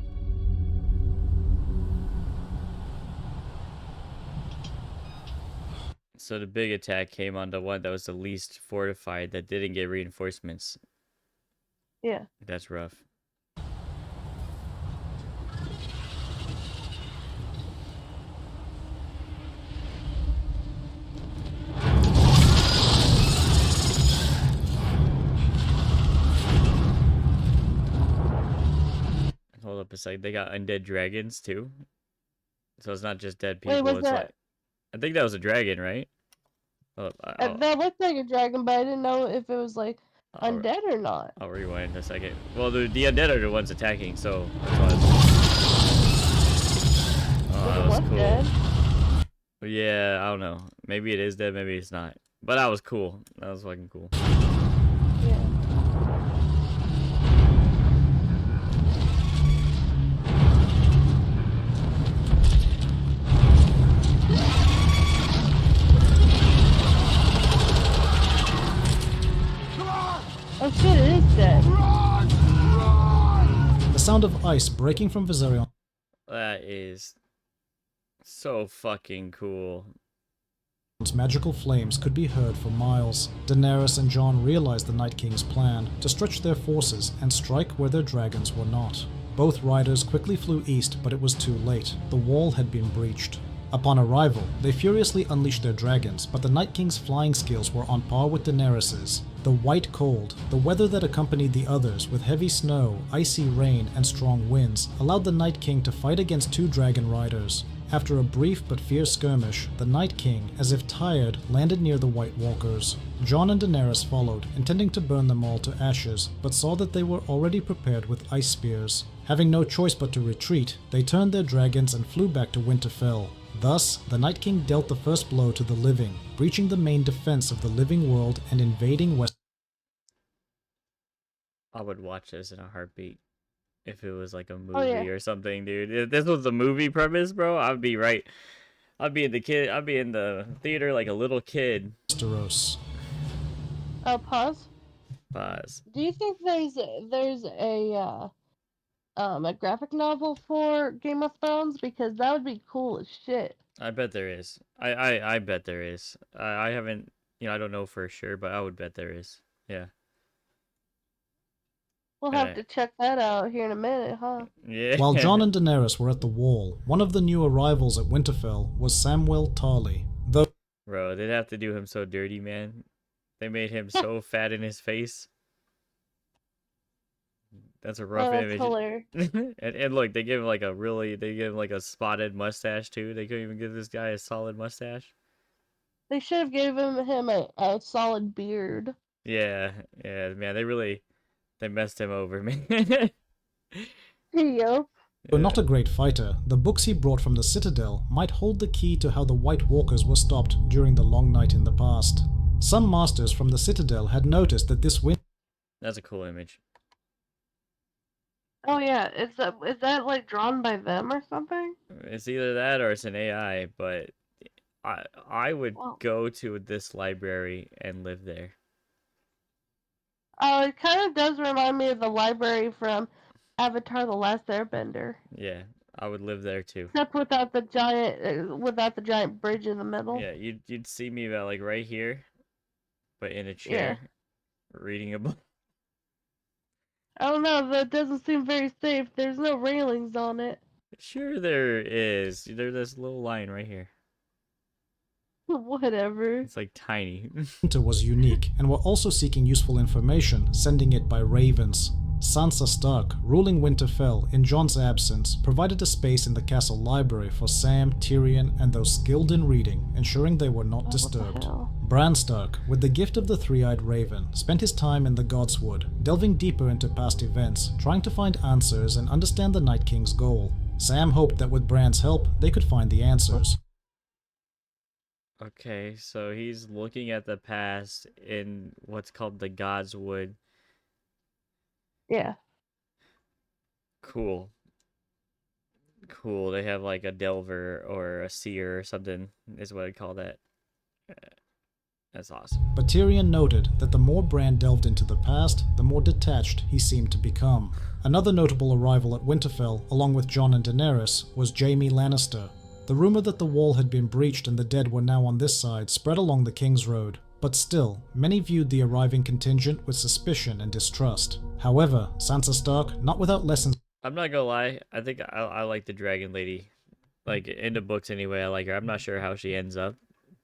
S1: So the big attack came on the one that was the least fortified that didn't get reinforcements.
S2: Yeah.
S1: That's rough. up a second. They got undead dragons too. So it's not just dead
S2: Wait,
S1: people.
S2: was
S1: It's
S2: that?
S1: like I think that was a dragon, right?
S2: That looked like a dragon, but I didn't know if it was like
S1: I'll,
S2: undead or not.
S1: I'll rewind a second. Well, the undead are the ones attacking, so that's why. Oh, that was
S2: What
S1: cool.
S2: dead?
S1: Yeah, I don't know. Maybe it is dead, maybe it's not. But that was cool. That was fucking cool.
S2: Yeah. Oh shit, it is dead.
S6: The sound of ice breaking from Viserion
S1: That is so fucking cool.
S6: magical flames could be heard for miles. Daenerys and Jon realized the Night King's plan to stretch their forces and strike where their dragons were not. Both riders quickly flew east, but it was too late. The wall had been breached. Upon arrival, they furiously unleashed their dragons, but the Night King's flying skills were on par with Daenerys's. The white cold, the weather that accompanied the others with heavy snow, icy rain, and strong winds, allowed the Night King to fight against two dragon riders. After a brief but fierce skirmish, the Night King, as if tired, landed near the White Walkers. Jon and Daenerys followed, intending to burn them all to ashes, but saw that they were already prepared with ice spears. Having no choice but to retreat, they turned their dragons and flew back to Winterfell. Thus, the Night King dealt the first blow to the living, breaching the main defense of the living world and invading West.
S1: I would watch this in a heartbeat if it was like a
S2: Oh, yeah.
S1: movie or something, dude. If this was a movie premise, bro, I'd be right. I'd be in the theater like a little kid.
S6: Westeros.
S2: Pause.
S1: Pause.
S2: Do you think there's a graphic novel for Game of Thrones? Because that would be cool as shit.
S1: I bet there is. I bet there is. I haven't, I don't know for sure, but I would bet there is. Yeah.
S2: We'll
S1: And
S2: have to check that out here in a minute, huh?
S1: Yeah.
S6: While Jon and Daenerys were at the wall, one of the new arrivals at Winterfell was Samwell Tarly. Though
S1: Bro, they'd have to do him so dirty, man. They made him so fat in his face. That's a rough
S2: that's
S1: image.
S2: hilarious.
S1: and look, they give him like a spotted mustache too. They couldn't even give this guy a solid mustache.
S2: They should have given him a solid beard.
S1: Yeah, man, they messed him over, man.
S2: Yo.
S6: Though not a great fighter, the books he brought from the Citadel might hold the key to how the White Walkers were stopped during the long night in the past. Some masters from the Citadel had noticed that this wind
S1: That's a cool image.
S2: Oh yeah, is that like drawn by them or something?
S1: It's either that or it's an AI, but I would
S2: Wow.
S1: go to this library and live there.
S2: Oh, it kind of does remind me of the library from Avatar: The Last Airbender,
S1: Yeah, I would live there too.
S2: except without the giant bridge in the middle.
S1: Yeah, you'd see me about like right here, but in a
S2: Yeah.
S1: chair, reading a book.
S2: I don't know, that doesn't seem very safe. There's no railings on it.
S1: Sure, there is. There's this little line right here.
S2: Whatever.
S1: It's like tiny.
S6: winter was unique and were also seeking useful information, sending it by ravens. Sansa Stark, ruling Winterfell in Jon's absence, provided a space in the castle library for Sam, Tyrion, and those skilled in reading, ensuring they were not disturbed.
S2: What the hell?
S6: Bran Stark, with the gift of the three-eyed raven, spent his time in the Godswood, delving deeper into past events, trying to find answers and understand the Night King's goal. Sam hoped that with Bran's help, they could find the answers.
S1: Okay, so he's looking at the past in what's called the God's Wood.
S2: Yeah.
S1: Cool. Cool. They have like a delver or a seer or something, is what I call that. That's awesome.
S6: But Tyrion noted that the more Bran delved into the past, the more detached he seemed to become. Another notable arrival at Winterfell, along with Jon and Daenerys, was Jaime Lannister. The rumor that the wall had been breached and the dead were now on this side spread along the King's Road, but still, many viewed the arriving contingent with suspicion and distrust. However, Sansa Stark, not without lessons.
S1: I'm not gonna lie, I think I like the Dragon Lady. Like, in the books anyway, I like her. I'm not sure how she ends up,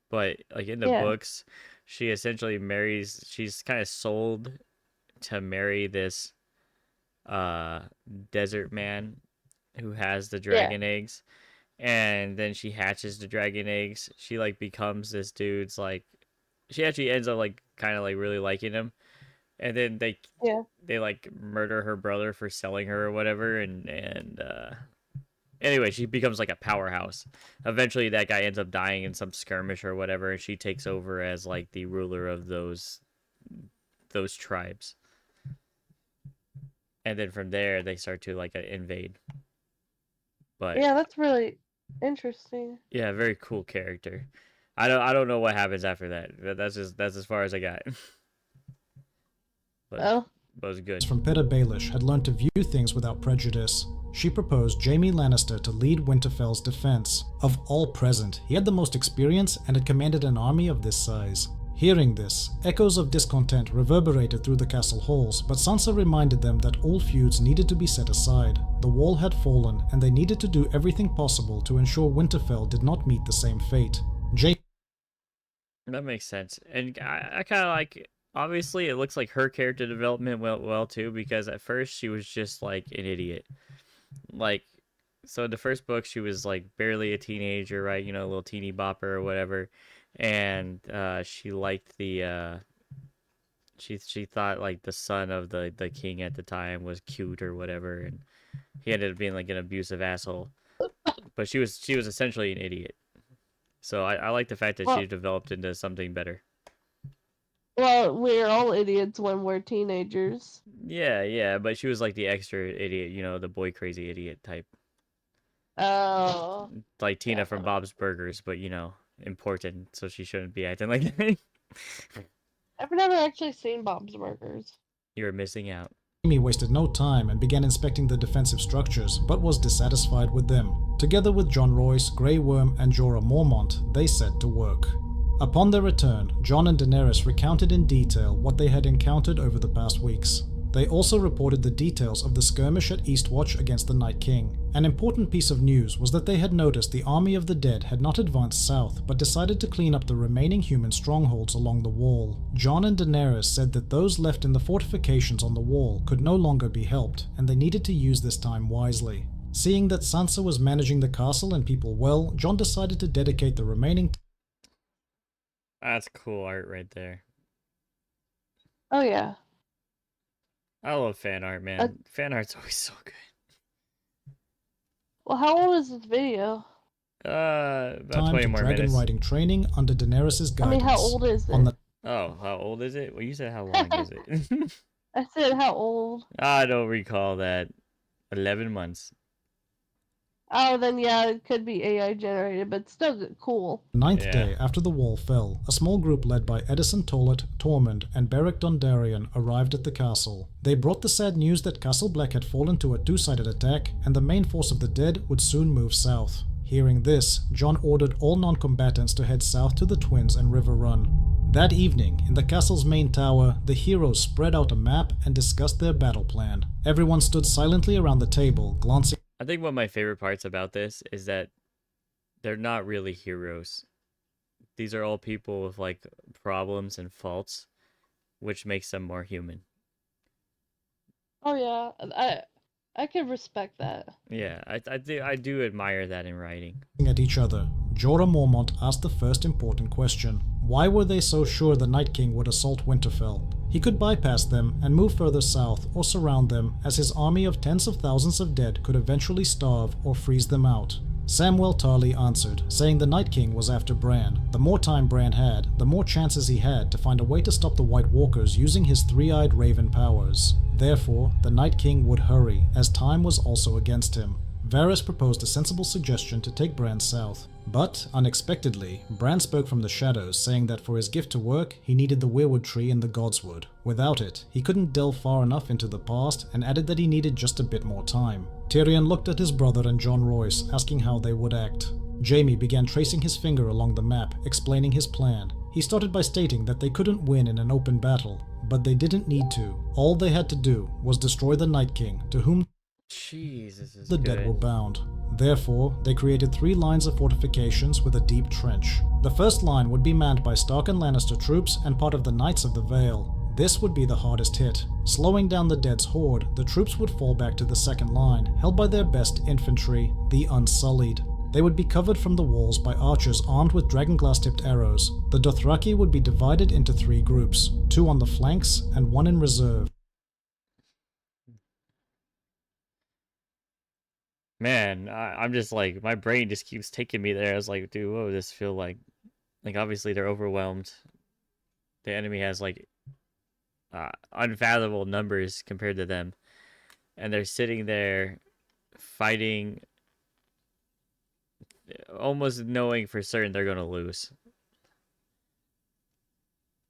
S1: but like in the books, she essentially marries, she's kind of sold to marry this desert man who has the
S2: Yeah.
S1: dragon eggs, and then she hatches the dragon eggs. She like becomes this dude's like. She actually ends up like kind of like really liking him, and then
S2: Yeah.
S1: they like murder her brother for selling her or whatever, anyway, she becomes like a powerhouse. Eventually, that guy ends up dying in some skirmish or whatever, and she takes over as like the ruler of those tribes. And then from there, they start to like invade. But
S2: Yeah, that's really interesting.
S1: yeah, very cool character. I don't know what happens after that. That's as far as I got. But
S2: Oh.
S1: it was good.
S6: From Peter Baelish had learned to view things without prejudice. She proposed Jaime Lannister to lead Winterfell's defense. Of all present, he had the most experience and had commanded an army of this size. Hearing this, echoes of discontent reverberated through the castle halls, but Sansa reminded them that all feuds needed to be set aside. The wall had fallen, and they needed to do everything possible to ensure Winterfell did not meet the same fate.
S1: That makes sense. And I kind of like, obviously, it looks like her character development went well too, because at first she was just like an idiot. Like, so in the first book, she was like barely a teenager, right? You know, a little teeny bopper or whatever. And she liked the, she thought like the son of the king at the time was cute or whatever. And he ended up being like an abusive asshole. But she was essentially an idiot. So I like the fact that she developed into something better.
S2: Well, we're all idiots when we're teenagers.
S1: Yeah, but she was like the extra idiot, you know, the boy crazy idiot type.
S2: Oh.
S1: Like Tina from Bob's Burgers, but you know, important, so she shouldn't be acting like that.
S2: I've never actually seen Bob's Burgers.
S1: You're missing out.
S6: Jaime wasted no time and began inspecting the defensive structures, but was dissatisfied with them. Together with Jon Royce, Grey Worm, and Jorah Mormont, they set to work. Upon their return, Jon and Daenerys recounted in detail what they had encountered over the past weeks. They also reported the details of the skirmish at Eastwatch against the Night King. An important piece of news was that they had noticed the army of the dead had not advanced south, but decided to clean up the remaining human strongholds along the wall. Jon and Daenerys said that those left in the fortifications on the wall could no longer be helped, and they needed to use this time wisely. Seeing that Sansa was managing the castle and people well, Jon decided to dedicate the remaining
S1: That's cool art right there.
S2: Oh yeah.
S1: I love fan art, man. Fan art's always so good.
S2: Well, how old is this video?
S1: About
S6: time
S1: 20
S6: to
S1: more
S6: dragon
S1: minutes.
S6: riding training under Daenerys' guidance.
S2: I mean, how old is it?
S1: Oh, how old is it? Well, you said how long is it?
S2: I said how old.
S1: I don't recall that. 11 months.
S2: Oh, then yeah, it could be AI generated, but still cool.
S6: The ninth day after the wall fell, a small group led by Edison Tollett, Tormund, and Beric Dondarrion arrived at the castle. They brought the sad news that Castle Black had fallen to a two-sided attack, and the main force of the dead would soon move south. Hearing this, Jon ordered all non-combatants to head south to the Twins and River Run. That evening, in the castle's main tower, the heroes spread out a map and discussed their battle plan. Everyone stood silently around the table, glancing.
S1: I think one of my favorite parts about this is that they're not really heroes. These are all people with like problems and faults, which makes them more human.
S2: Oh yeah, I can respect that.
S1: Yeah, I do admire that in writing.
S6: At each other, Jorah Mormont asked the first important question. Why were they so sure the Night King would assault Winterfell? He could bypass them and move further south or surround them, as his army of tens of thousands of dead could eventually starve or freeze them out. Samwell Tarly answered, saying the Night King was after Bran. The more time Bran had, the more chances he had to find a way to stop the White Walkers using his three-eyed raven powers. Therefore, the Night King would hurry, as time was also against him. Varys proposed a sensible suggestion to take Bran south. But, unexpectedly, Bran spoke from the shadows, saying that for his gift to work, he needed the weirwood tree in the Godswood. Without it, he couldn't delve far enough into the past, and added that he needed just a bit more time. Tyrion looked at his brother and Jon Royce, asking how they would act. Jaime began tracing his finger along the map, explaining his plan. He started by stating that they couldn't win in an open battle, but they didn't need to. All they had to do was destroy the Night King, to whom the dead were bound. Therefore, they created 3 lines of fortifications with a deep trench. The first line would be manned by Stark and Lannister troops and part of the Knights of the Vale. This would be the hardest hit. Slowing down the Dead's horde, the troops would fall back to the second line, held by their best infantry, the Unsullied. They would be covered from the walls by archers armed with dragonglass-tipped arrows. The Dothraki would be divided into 3 groups, 2 on the flanks and 1 in reserve.
S1: Man, I'm just like, my brain just keeps taking me there. I was like, dude, what would this feel like? Like, obviously they're overwhelmed. The enemy has like unfathomable numbers compared to them, and they're sitting there fighting, almost knowing for certain they're gonna lose.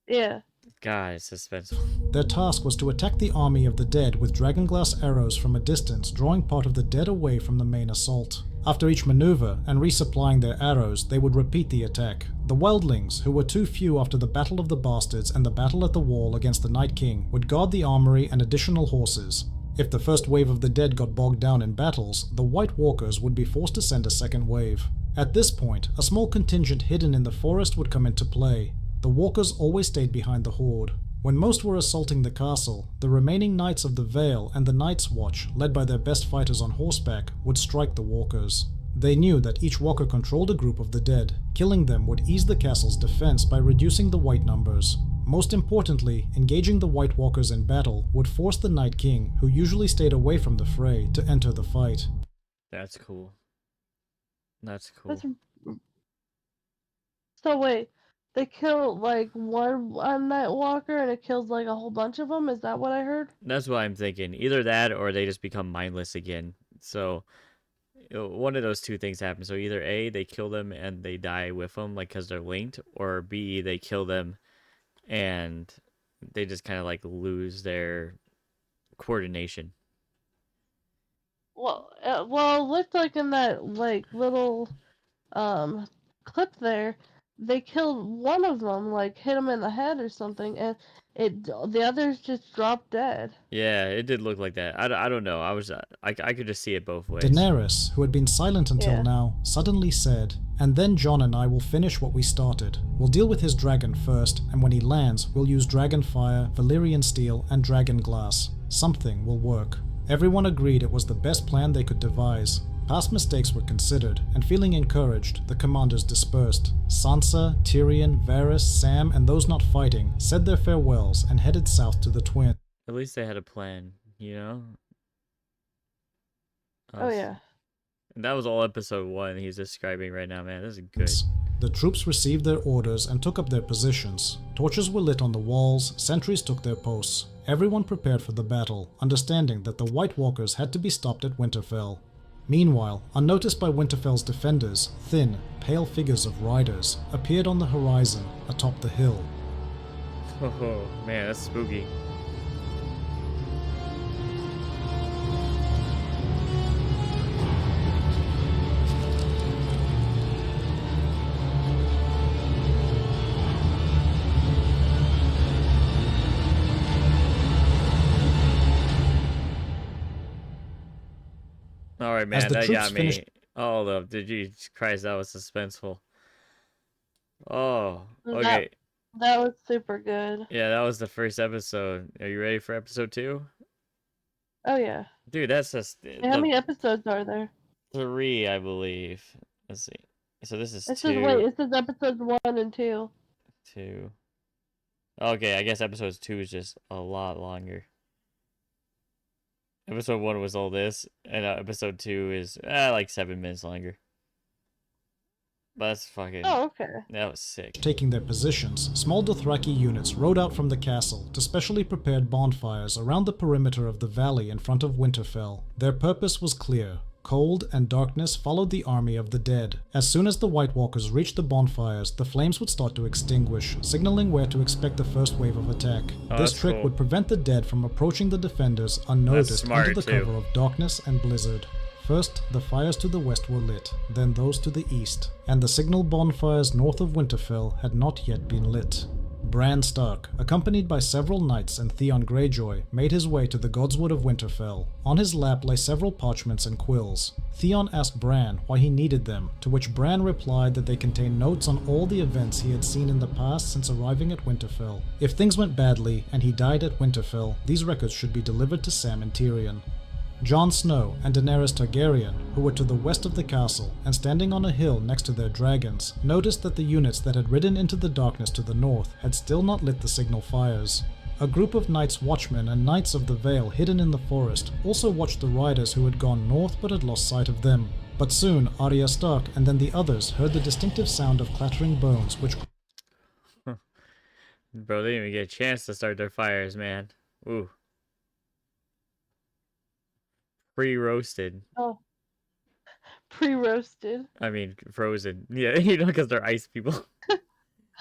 S2: Yeah.
S1: God, it's suspenseful.
S6: Their task was to attack the army of the Dead with dragonglass arrows from a distance, drawing part of the Dead away from the main assault. After each maneuver and resupplying their arrows, they would repeat the attack. The Wildlings, who were too few after the Battle of the Bastards and the battle at the wall against the Night King, would guard the armory and additional horses. If the first wave of the Dead got bogged down in battles, the White Walkers would be forced to send a second wave. At this point, a small contingent hidden in the forest would come into play. The Walkers always stayed behind the horde. When most were assaulting the castle, the remaining Knights of the Vale and the Night's Watch, led by their best fighters on horseback, would strike the Walkers. They knew that each Walker controlled a group of the Dead. Killing them would ease the castle's defense by reducing the White numbers. Most importantly, engaging the White Walkers in battle would force the Night King, who usually stayed away from the fray, to enter the fight.
S1: That's cool. That's cool.
S2: So wait, they kill like one Night Walker and it kills like a whole bunch of them? Is that what I heard?
S1: That's what I'm thinking. Either that or they just become mindless again. So one of those two things happen. So either A, they kill them and they die with them, like, because they're linked, or B, they kill them and they just kind of like lose their coordination.
S2: Well, it looked like in that like little clip there, they killed one of them, like hit him in the head or something, and the others just dropped dead.
S1: Yeah, it did look like that. I don't know. I could just see it both ways.
S6: Daenerys, who had been silent until
S2: Yeah.
S6: now, suddenly said, "And then Jon and I will finish what we started. We'll deal with his dragon first, and when he lands, we'll use dragon fire, Valyrian steel, and dragon glass. Something will work." Everyone agreed it was the best plan they could devise. Past mistakes were considered, and feeling encouraged, the commanders dispersed. Sansa, Tyrion, Varys, Sam, and those not fighting said their farewells and headed south to the Twin.
S1: At least they had a plan, you know?
S2: Oh yeah.
S1: And that was all episode 1 he's describing right now, man. This is good.
S6: The troops received their orders and took up their positions. Torches were lit on the walls, sentries took their posts. Everyone prepared for the battle, understanding that the White Walkers had to be stopped at Winterfell. Meanwhile, unnoticed by Winterfell's defenders, thin, pale figures of riders appeared on the horizon atop the hill.
S1: Oh, man, that's spooky. All right, man,
S6: As the
S1: that
S6: troops
S1: got me.
S6: finished-
S1: Oh, Jesus Christ, that was suspenseful. Oh,
S2: That-
S1: okay.
S2: That was super good.
S1: Yeah, that was the first episode. Are you ready for episode 2?
S2: Oh yeah.
S1: Dude, that's just
S2: And how many episodes are there?
S1: 3, I believe. Let's see. So this is
S2: It
S1: 2.
S2: says wait, it says episodes 1 and 2.
S1: 2. Okay, I guess episode 2 is just a lot longer. Episode 1 was all this, and episode 2 is like 7 minutes longer. But that's fucking.
S2: Oh, okay.
S1: That was sick.
S6: Taking their positions, small Dothraki units rode out from the castle to specially prepared bonfires around the perimeter of the valley in front of Winterfell. Their purpose was clear. Cold and darkness followed the army of the dead. As soon as the White Walkers reached the bonfires, the flames would start to extinguish, signaling where to expect the first wave of attack.
S1: Oh,
S6: This
S1: that's
S6: trick
S1: cool.
S6: would prevent the dead from approaching the defenders unnoticed
S1: smart,
S6: under the
S1: too.
S6: cover of darkness and blizzard. First, the fires to the west were lit, then those to the east, and the signal bonfires north of Winterfell had not yet been lit. Bran Stark, accompanied by several knights and Theon Greyjoy, made his way to the Godswood of Winterfell. On his lap lay several parchments and quills. Theon asked Bran why he needed them, to which Bran replied that they contained notes on all the events he had seen in the past since arriving at Winterfell. If things went badly and he died at Winterfell, these records should be delivered to Sam and Tyrion. Jon Snow and Daenerys Targaryen, who were to the west of the castle and standing on a hill next to their dragons, noticed that the units that had ridden into the darkness to the north had still not lit the signal fires. A group of Night's Watchmen and Knights of the Vale hidden in the forest also watched the riders who had gone north but had lost sight of them. But soon Arya Stark and then the others heard the distinctive sound of clattering bones which...
S1: Bro, they didn't even get a chance to start their fires, man. Ooh. Pre-roasted.
S2: Oh. Pre-roasted.
S1: I mean, frozen. Yeah, you know, because they're ice people.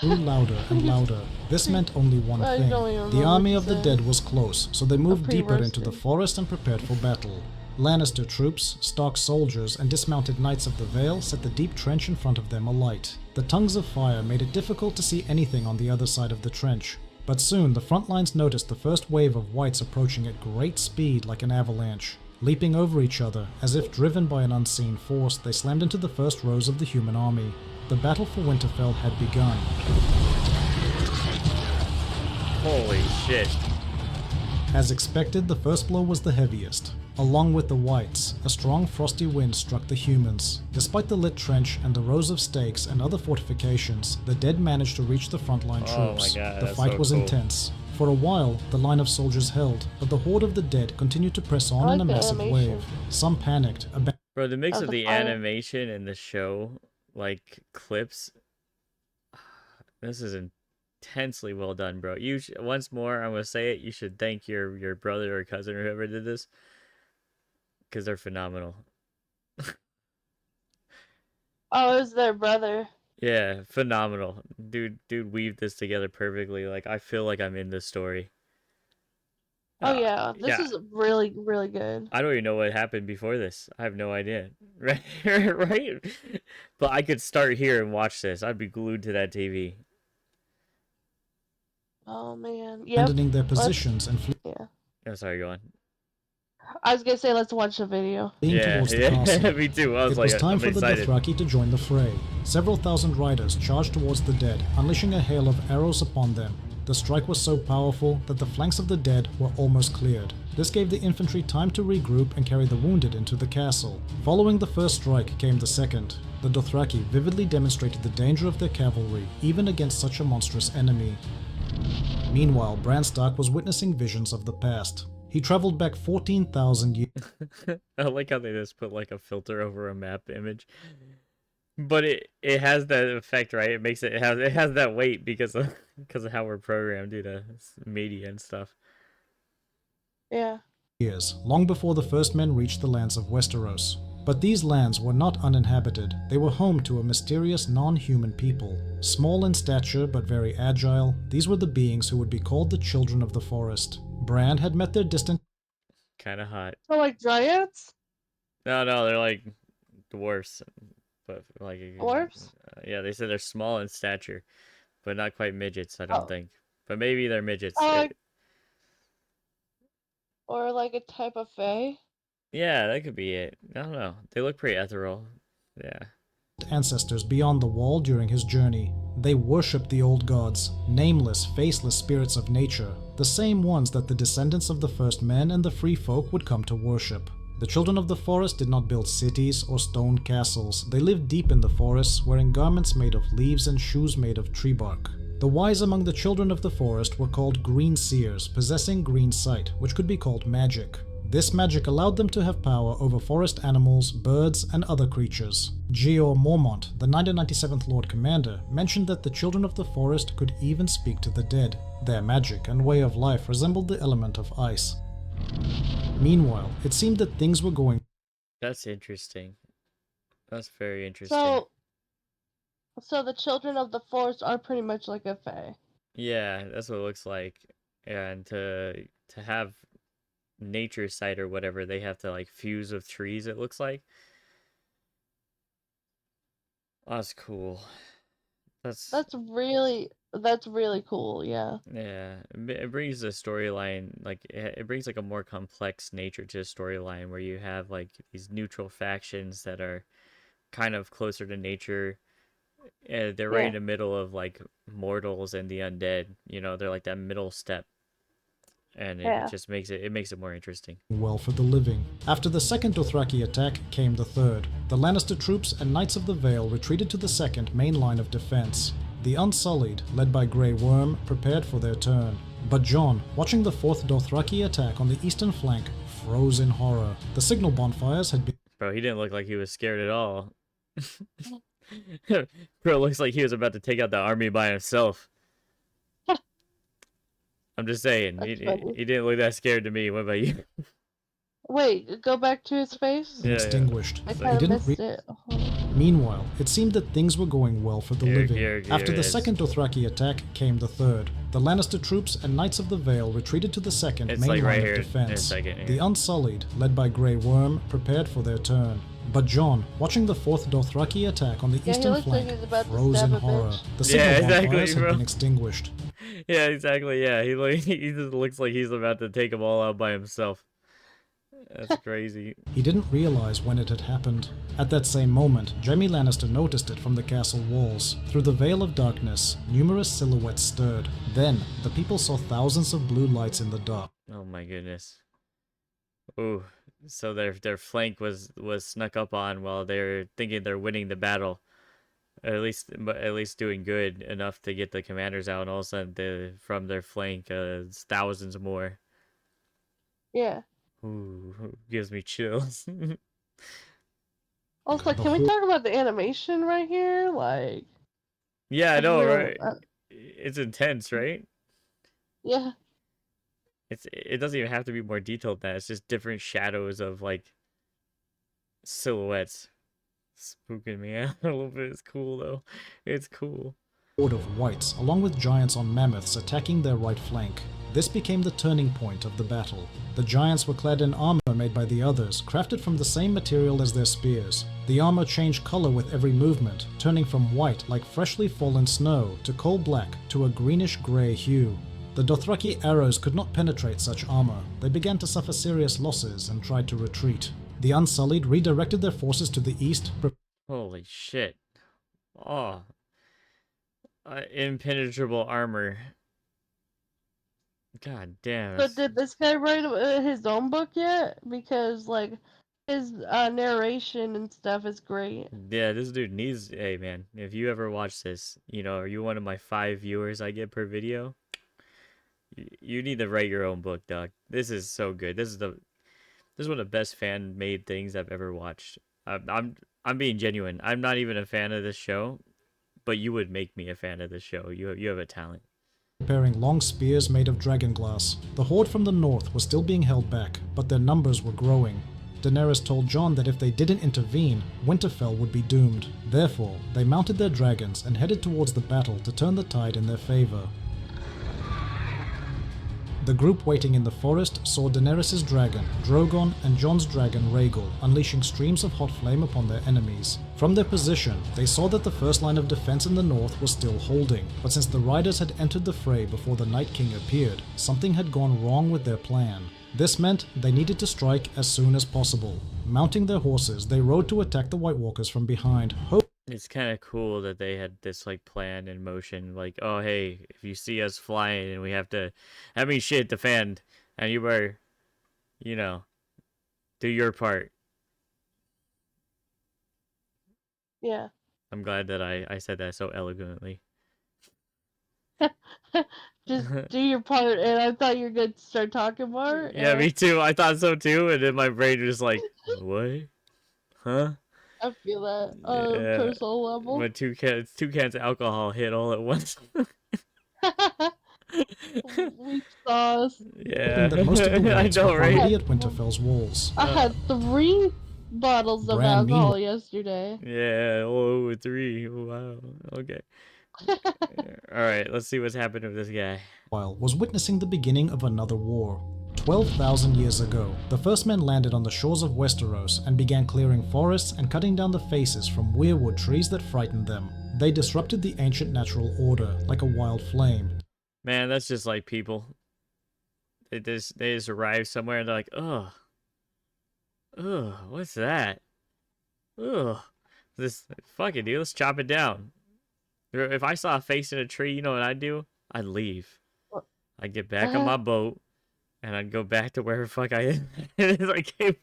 S6: grew louder and louder. This meant only one
S2: I
S6: thing.
S2: don't even
S6: The
S2: remember
S6: army
S2: what
S6: of
S2: you
S6: the
S2: said.
S6: dead was close, so they moved deeper into the
S2: pre-roasted.
S6: forest and prepared for battle. Lannister troops, Stark soldiers, and dismounted Knights of the Vale set the deep trench in front of them alight. The tongues of fire made it difficult to see anything on the other side of the trench. But soon the front lines noticed the first wave of whites approaching at great speed like an avalanche. Leaping over each other, as if driven by an unseen force, they slammed into the first rows of the human army. The battle for Winterfell had begun.
S1: Holy shit.
S6: As expected, the first blow was the heaviest. Along with the whites, a strong frosty wind struck the humans. Despite the lit trench and the rows of stakes and other fortifications, the dead managed to reach the frontline
S1: Oh my
S6: troops.
S1: God,
S6: The
S1: that's
S6: fight
S1: so
S6: was
S1: cool.
S6: intense. For a while, the line of soldiers held, but the horde of the dead continued to press on
S2: I
S6: in
S2: like
S6: a
S2: the
S6: massive
S2: animation.
S6: wave. Some panicked,
S1: Bro, the mix
S2: Of
S1: of
S2: the
S1: the
S2: fire.
S1: animation and the show, like, clips, this is intensely well done, bro. Once more, I'm gonna say it, you should thank your brother or cousin or whoever did this, because they're phenomenal.
S2: Oh, it was their brother.
S1: Yeah, phenomenal. Dude weaved this together perfectly. Like, I feel like I'm in this story.
S2: Oh yeah, this
S1: yeah.
S2: is really, really good.
S1: I don't even know what happened before this. I have no idea. Right? Right? But I could start here and watch this. I'd be glued to that TV.
S2: Oh man, yep.
S6: abandoning their positions and
S2: Yeah.
S1: Oh, sorry, go on.
S2: I was gonna say let's watch the video.
S6: fleeing
S1: Yeah,
S6: towards the
S1: yeah,
S6: castle.
S1: me too. I was
S6: It
S1: like,
S6: was time
S1: I'm
S6: for the
S1: excited.
S6: Dothraki to join the fray. Several thousand riders charged towards the dead, unleashing a hail of arrows upon them. The strike was so powerful that the flanks of the dead were almost cleared. This gave the infantry time to regroup and carry the wounded into the castle. Following the first strike came the second. The Dothraki vividly demonstrated the danger of their cavalry, even against such a monstrous enemy. Meanwhile, Bran Stark was witnessing visions of the past. He traveled back 14,000 years.
S1: I like how they just put like a filter over a map image. But it has that effect, right? It makes it has that weight because of how we're programmed due to media and stuff.
S2: Yeah.
S6: Long before the first men reached the lands of Westeros. But these lands were not uninhabited. They were home to a mysterious non-human people. Small in stature but very agile, these were the beings who would be called the Children of the Forest. Bran had met their distant
S1: Kind of hot.
S2: So like dryads?
S1: No, they're like dwarfs, but like
S2: Dwarves?
S1: yeah, they said they're small in stature, but not quite midgets. I don't
S2: Oh.
S1: think. But maybe they're midgets.
S2: Oh, or like a type of fae?
S1: Yeah, that could be it. I don't know. They look pretty ethereal. Yeah.
S6: ancestors beyond the wall during his journey. They worshipped the old gods, nameless, faceless spirits of nature, the same ones that the descendants of the first men and the free folk would come to worship. The children of the forest did not build cities or stone castles. They lived deep in the forests, wearing garments made of leaves and shoes made of tree bark. The wise among the children of the forest were called green seers, possessing green sight, which could be called magic. This magic allowed them to have power over forest animals, birds, and other creatures. Jeor Mormont, the 997th Lord Commander, mentioned that the children of the forest could even speak to the dead. Their magic and way of life resembled the element of ice. Meanwhile, it seemed that things were going.
S1: That's interesting. That's very interesting.
S2: So the children of the forest are pretty much like a fae.
S1: Yeah, that's what it looks like. And to have nature sight or whatever, they have to like fuse with trees, it looks like. That's cool.
S2: That's really That's really cool. Yeah.
S1: Yeah, it brings the storyline, like it brings like a more complex nature to a storyline where you have like these neutral factions that are kind of closer to nature. They're right in
S2: Yeah.
S1: the middle of like mortals and the undead. You know, they're like that middle step, and it
S2: Yeah.
S1: just makes it more interesting.
S6: Well for the living. After the second Dothraki attack came the third. The Lannister troops and Knights of the Vale retreated to the second main line of defense. The Unsullied, led by Grey Worm, prepared for their turn. But Jon, watching the fourth Dothraki attack on the eastern flank, froze in horror. The signal bonfires had been
S1: Bro, he didn't look like he was scared at all. Bro looks like he was about to take out the army by himself. I'm just saying,
S2: That's funny.
S1: he didn't look that scared to me. What about you?
S2: Wait, go back to his face.
S1: Yeah,
S6: extinguished.
S2: I
S1: He
S2: kind of
S6: didn't
S2: missed it.
S6: Meanwhile, it seemed that things were going well for the living.
S1: Here
S6: After
S1: it
S6: the
S1: is.
S6: second Dothraki attack came the third. The Lannister troops and Knights of the Vale retreated to the second
S1: It's
S6: main
S1: like
S6: line
S1: right
S6: of
S1: here in a
S6: defense.
S1: second,
S6: The
S1: here.
S6: Unsullied, led by Grey Worm, prepared for their turn. But Jon, watching the fourth Dothraki attack on the
S2: he
S6: eastern
S2: looks like
S6: flank,
S2: he's about to
S6: froze
S2: stab
S6: in
S2: a
S6: horror.
S2: bitch.
S6: The signal
S1: Yeah, exactly,
S6: bonfires had
S1: bro.
S6: been extinguished.
S1: Yeah, exactly. Yeah, he just looks like he's about to take them all out by himself. That's crazy.
S6: He didn't realize when it had happened. At that same moment, Jaime Lannister noticed it from the castle walls. Through the veil of darkness, numerous silhouettes stirred. Then, the people saw thousands of blue lights in the dark.
S1: Oh my goodness. Ooh, so their flank was snuck up on while they're thinking they're winning the battle. At least doing good enough to get the commanders out, and all of a sudden from their flank, thousands more.
S2: Yeah.
S1: Ooh, gives me chills.
S2: Also, can we talk about the animation right here? Like,
S1: Yeah, I
S2: that's
S1: know,
S2: real.
S1: right? It's intense, right?
S2: Yeah.
S1: It doesn't even have to be more detailed than that. It's just different shadows of like silhouettes. Spooking me out a little bit. It's cool though. It's cool.
S6: Horde of whites, along with giants on mammoths attacking their right flank. This became the turning point of the battle. The giants were clad in armor made by the others, crafted from the same material as their spears. The armor changed color with every movement, turning from white like freshly fallen snow to coal black to a greenish-gray hue. The Dothraki arrows could not penetrate such armor. They began to suffer serious losses and tried to retreat. The Unsullied redirected their forces to the east.
S1: Holy shit. Oh. Impenetrable armor. God damn.
S2: But did this guy write his own book yet? Because like his narration and stuff is great.
S1: Yeah, this dude needs. Hey, man, if you ever watch this, you know, are you one of my 5 viewers I get per video? You need to write your own book, dog. This is so good. This is one of the best fan-made things I've ever watched. I'm being genuine. I'm not even a fan of this show, but you would make me a fan of this show. You have a talent.
S6: Preparing long spears made of dragon glass. The horde from the north was still being held back, but their numbers were growing. Daenerys told Jon that if they didn't intervene, Winterfell would be doomed. Therefore, they mounted their dragons and headed towards the battle to turn the tide in their favor. The group waiting in the forest saw Daenerys' dragon, Drogon, and Jon's dragon, Rhaegal, unleashing streams of hot flame upon their enemies. From their position, they saw that the first line of defense in the north was still holding, but since the riders had entered the fray before the Night King appeared, something had gone wrong with their plan. This meant they needed to strike as soon as possible. Mounting their horses, they rode to attack the White Walkers from behind.
S1: It's kind of cool that they had this like plan in motion. Like, oh hey, if you see us flying and we have to, shit, defend, and you better, you know, do your part.
S2: Yeah.
S1: I'm glad that I said that so eloquently.
S2: Just do your part, and I thought you were going to start talking more.
S1: Yeah,
S2: and
S1: me too. I thought so too, and then my brain was like, what? Huh?
S2: I feel that on a
S1: Yeah.
S2: personal level.
S1: But two cans of alcohol hit all at once.
S2: Weak sauce.
S1: Yeah,
S6: That most of the
S1: I
S6: whites
S1: know,
S6: were already
S1: right?
S6: at Winterfell's walls.
S2: I had 3 bottles of
S6: Brand
S2: alcohol
S6: mean-
S2: yesterday.
S1: Yeah, oh, 3. Wow. Okay. All right, let's see what's happened with this guy.
S6: While was witnessing the beginning of another war. 12,000 years ago, the first men landed on the shores of Westeros and began clearing forests and cutting down the faces from weirwood trees that frightened them. They disrupted the ancient natural order like a wild flame.
S1: Man, that's just like people. They just arrive somewhere and they're like, ugh, ugh, what's that? Ugh, this fuck it, dude. Let's chop it down. If I saw a face in a tree, you know what I'd do? I'd leave. I'd get back on my boat and I'd go back to wherever fuck I I came from.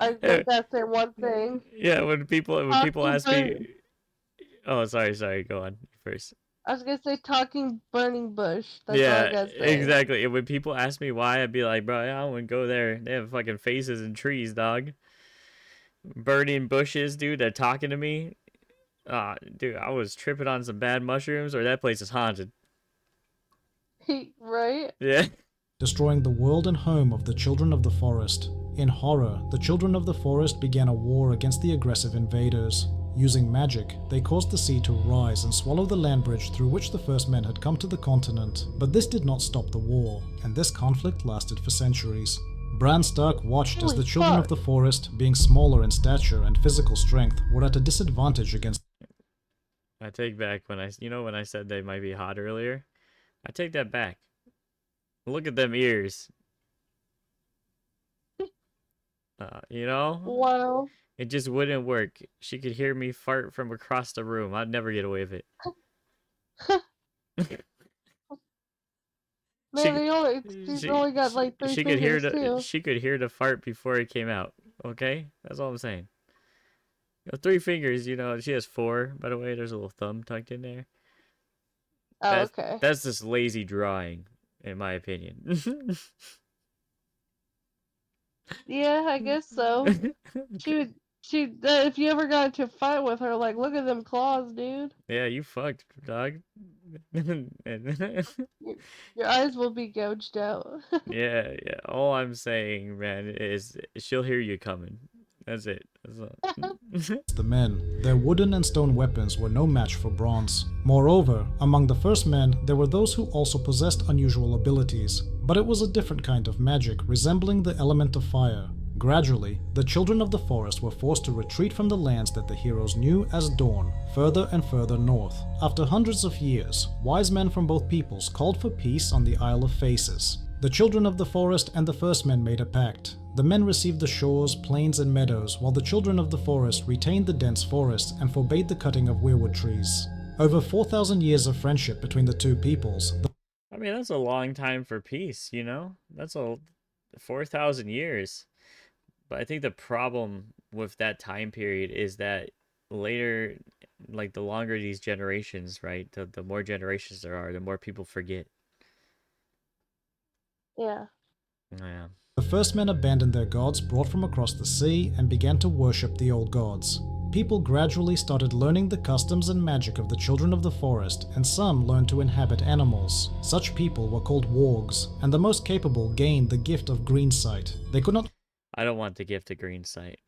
S2: I think that's their one thing.
S1: Yeah, when people ask me,
S2: Talking
S1: oh, sorry, go on first.
S2: I was gonna say talking burning bush. That's all
S1: Yeah,
S2: I gotta say.
S1: exactly. And when people ask me why, I'd be like, bro, I wouldn't go there. They have fucking faces and trees, dog. Burning bushes, dude. They're talking to me. Dude, I was tripping on some bad mushrooms, or that place is haunted.
S2: Right?
S1: Yeah.
S6: Destroying the world and home of the children of the forest. In horror, the children of the forest began a war against the aggressive invaders. Using magic, they caused the sea to rise and swallow the land bridge through which the first men had come to the continent. But this did not stop the war, and this conflict lasted for centuries. Bran Stark watched as the children of the forest, being smaller in stature and physical strength, were at a disadvantage against.
S1: I take back when I said they might be hot earlier. I take that back. Look at them ears.
S2: Wow.
S1: It just wouldn't work. She could hear me fart from across the room. I'd never get away with it.
S2: Man, she's only got like 3
S1: she
S2: fingers too.
S1: She could hear the fart before it came out. Okay, that's all I'm saying. 3 fingers, she has 4. By the way, there's a little thumb tucked in there.
S2: Oh, okay.
S1: That's just lazy drawing, in my opinion.
S2: Yeah, I guess so. If you ever got into a fight with her, like, look at them claws, dude.
S1: Yeah, you fucked, dog.
S2: Your eyes will be gouged out.
S1: Yeah. All I'm saying, man, is she'll hear you coming. That's it. That's all.
S6: The men. Their wooden and stone weapons were no match for bronze. Moreover, among the first men, there were those who also possessed unusual abilities, but it was a different kind of magic, resembling the element of fire. Gradually, the children of the forest were forced to retreat from the lands that the heroes knew as Dawn, further and further north. After hundreds of years, wise men from both peoples called for peace on the Isle of Faces. The children of the forest and the first men made a pact. The men received the shores, plains, and meadows, while the children of the forest retained the dense forest and forbade the cutting of weirwood trees. Over 4,000 years of friendship between the two peoples.
S1: I mean, that's a long time for peace, That's 4,000 years. But I think the problem with that time period is that later, like the longer these generations, right? The more generations there are, the more people forget.
S2: Yeah.
S1: Yeah.
S6: The first men abandoned their gods brought from across the sea and began to worship the old gods. People gradually started learning the customs and magic of the children of the forest, and some learned to inhabit animals. Such people were called wargs, and the most capable gained the gift of green sight. They could not.
S1: I don't want the gift of green sight.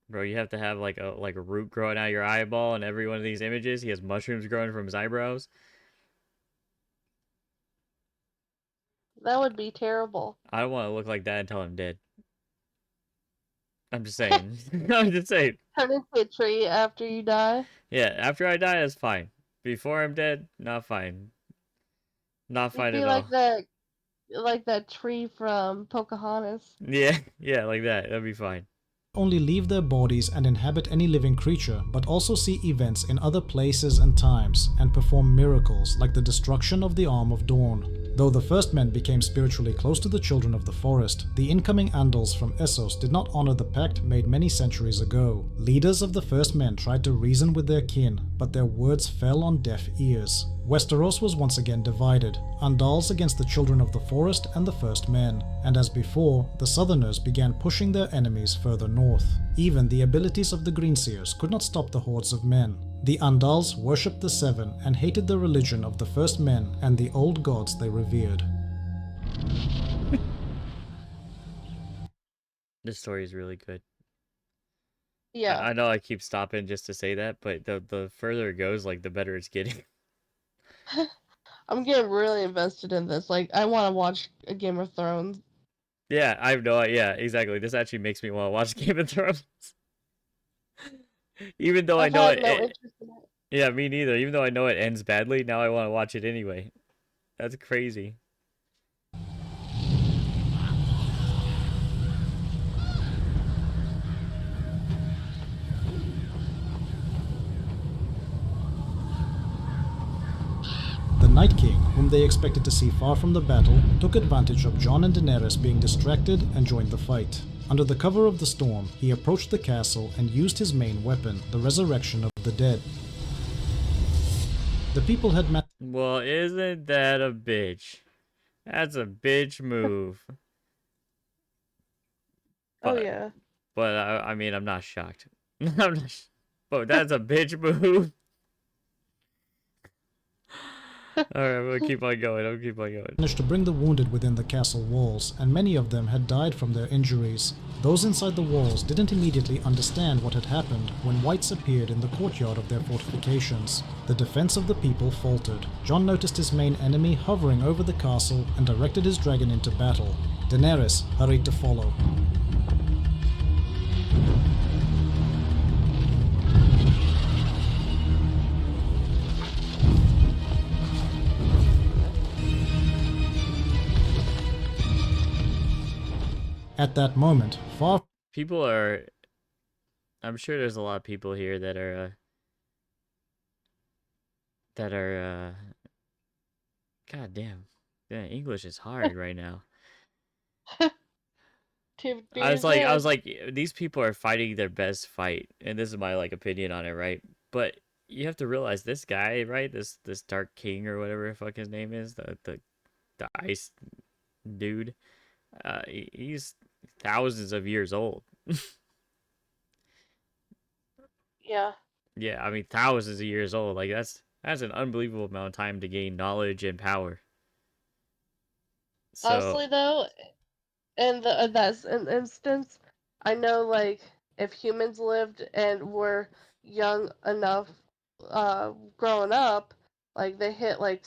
S1: Bro, you have to have like a root growing out of your eyeball in every one of these images. He has mushrooms growing from his eyebrows.
S2: That would be terrible.
S1: I don't want to look like that until I'm dead. I'm just saying. I'm just saying.
S2: Turn into a tree after you die.
S1: Yeah, after I die, that's fine. Before I'm dead, not fine. Not fine at all.
S2: Like that tree from Pocahontas.
S1: Yeah, like that. That'd be fine.
S6: Only leave their bodies and inhabit any living creature, but also see events in other places and times, and perform miracles like the destruction of the Arm of Dawn. Though the first men became spiritually close to the children of the forest, the incoming Andals from Essos did not honor the pact made many centuries ago. Leaders of the first men tried to reason with their kin, but their words fell on deaf ears. Westeros was once again divided, Andals against the children of the forest and the first men, and as before, the southerners began pushing their enemies further north. Even the abilities of the Greenseers could not stop the hordes of men. The Andals worshipped the Seven and hated the religion of the first men and the old gods they revered.
S1: This story is really good.
S2: Yeah.
S1: I know I keep stopping just to say that, but the further it goes, like the better it's getting.
S2: I'm getting really invested in this. Like, I want to watch a Game of Thrones.
S1: Yeah, I have no idea. Yeah, exactly. This actually makes me want to watch Game of Thrones. Even though I
S2: I've
S1: know
S2: had
S1: it,
S2: no interest in it.
S1: yeah, me neither. Even though I know it ends badly, now I want to watch it anyway. That's crazy.
S6: The Night King, whom they expected to see far from the battle, took advantage of Jon and Daenerys being distracted and joined the fight. Under the cover of the storm, he approached the castle and used his main weapon, the resurrection of the dead. The people had met.
S1: Well, isn't that a bitch? That's a bitch move.
S2: Oh
S1: But,
S2: yeah.
S1: but I mean, I'm not shocked. I'm not but that's a bitch move. Alright, we'll keep on going. I'll keep on going.
S6: Managed to bring the wounded within the castle walls, and many of them had died from their injuries. Those inside the walls didn't immediately understand what had happened when whites appeared in the courtyard of their fortifications. The defense of the people faltered. Jon noticed his main enemy hovering over the castle and directed his dragon into battle. Daenerys hurried to follow. At that moment, far
S1: People are. I'm sure there's a lot of people here that are. God damn. Yeah, English is hard right now.
S2: To be
S1: I was
S2: dead.
S1: like, these people are fighting their best fight, and this is my like opinion on it, right? But you have to realize this guy, right? This Dark King or whatever the fuck his name is, the ice dude. He's thousands of years old.
S2: Yeah.
S1: Yeah, I mean thousands of years old. Like that's an unbelievable amount of time to gain knowledge and power. So
S2: Honestly though, in that's an instance, I know like if humans lived and were young enough, growing up, like they hit like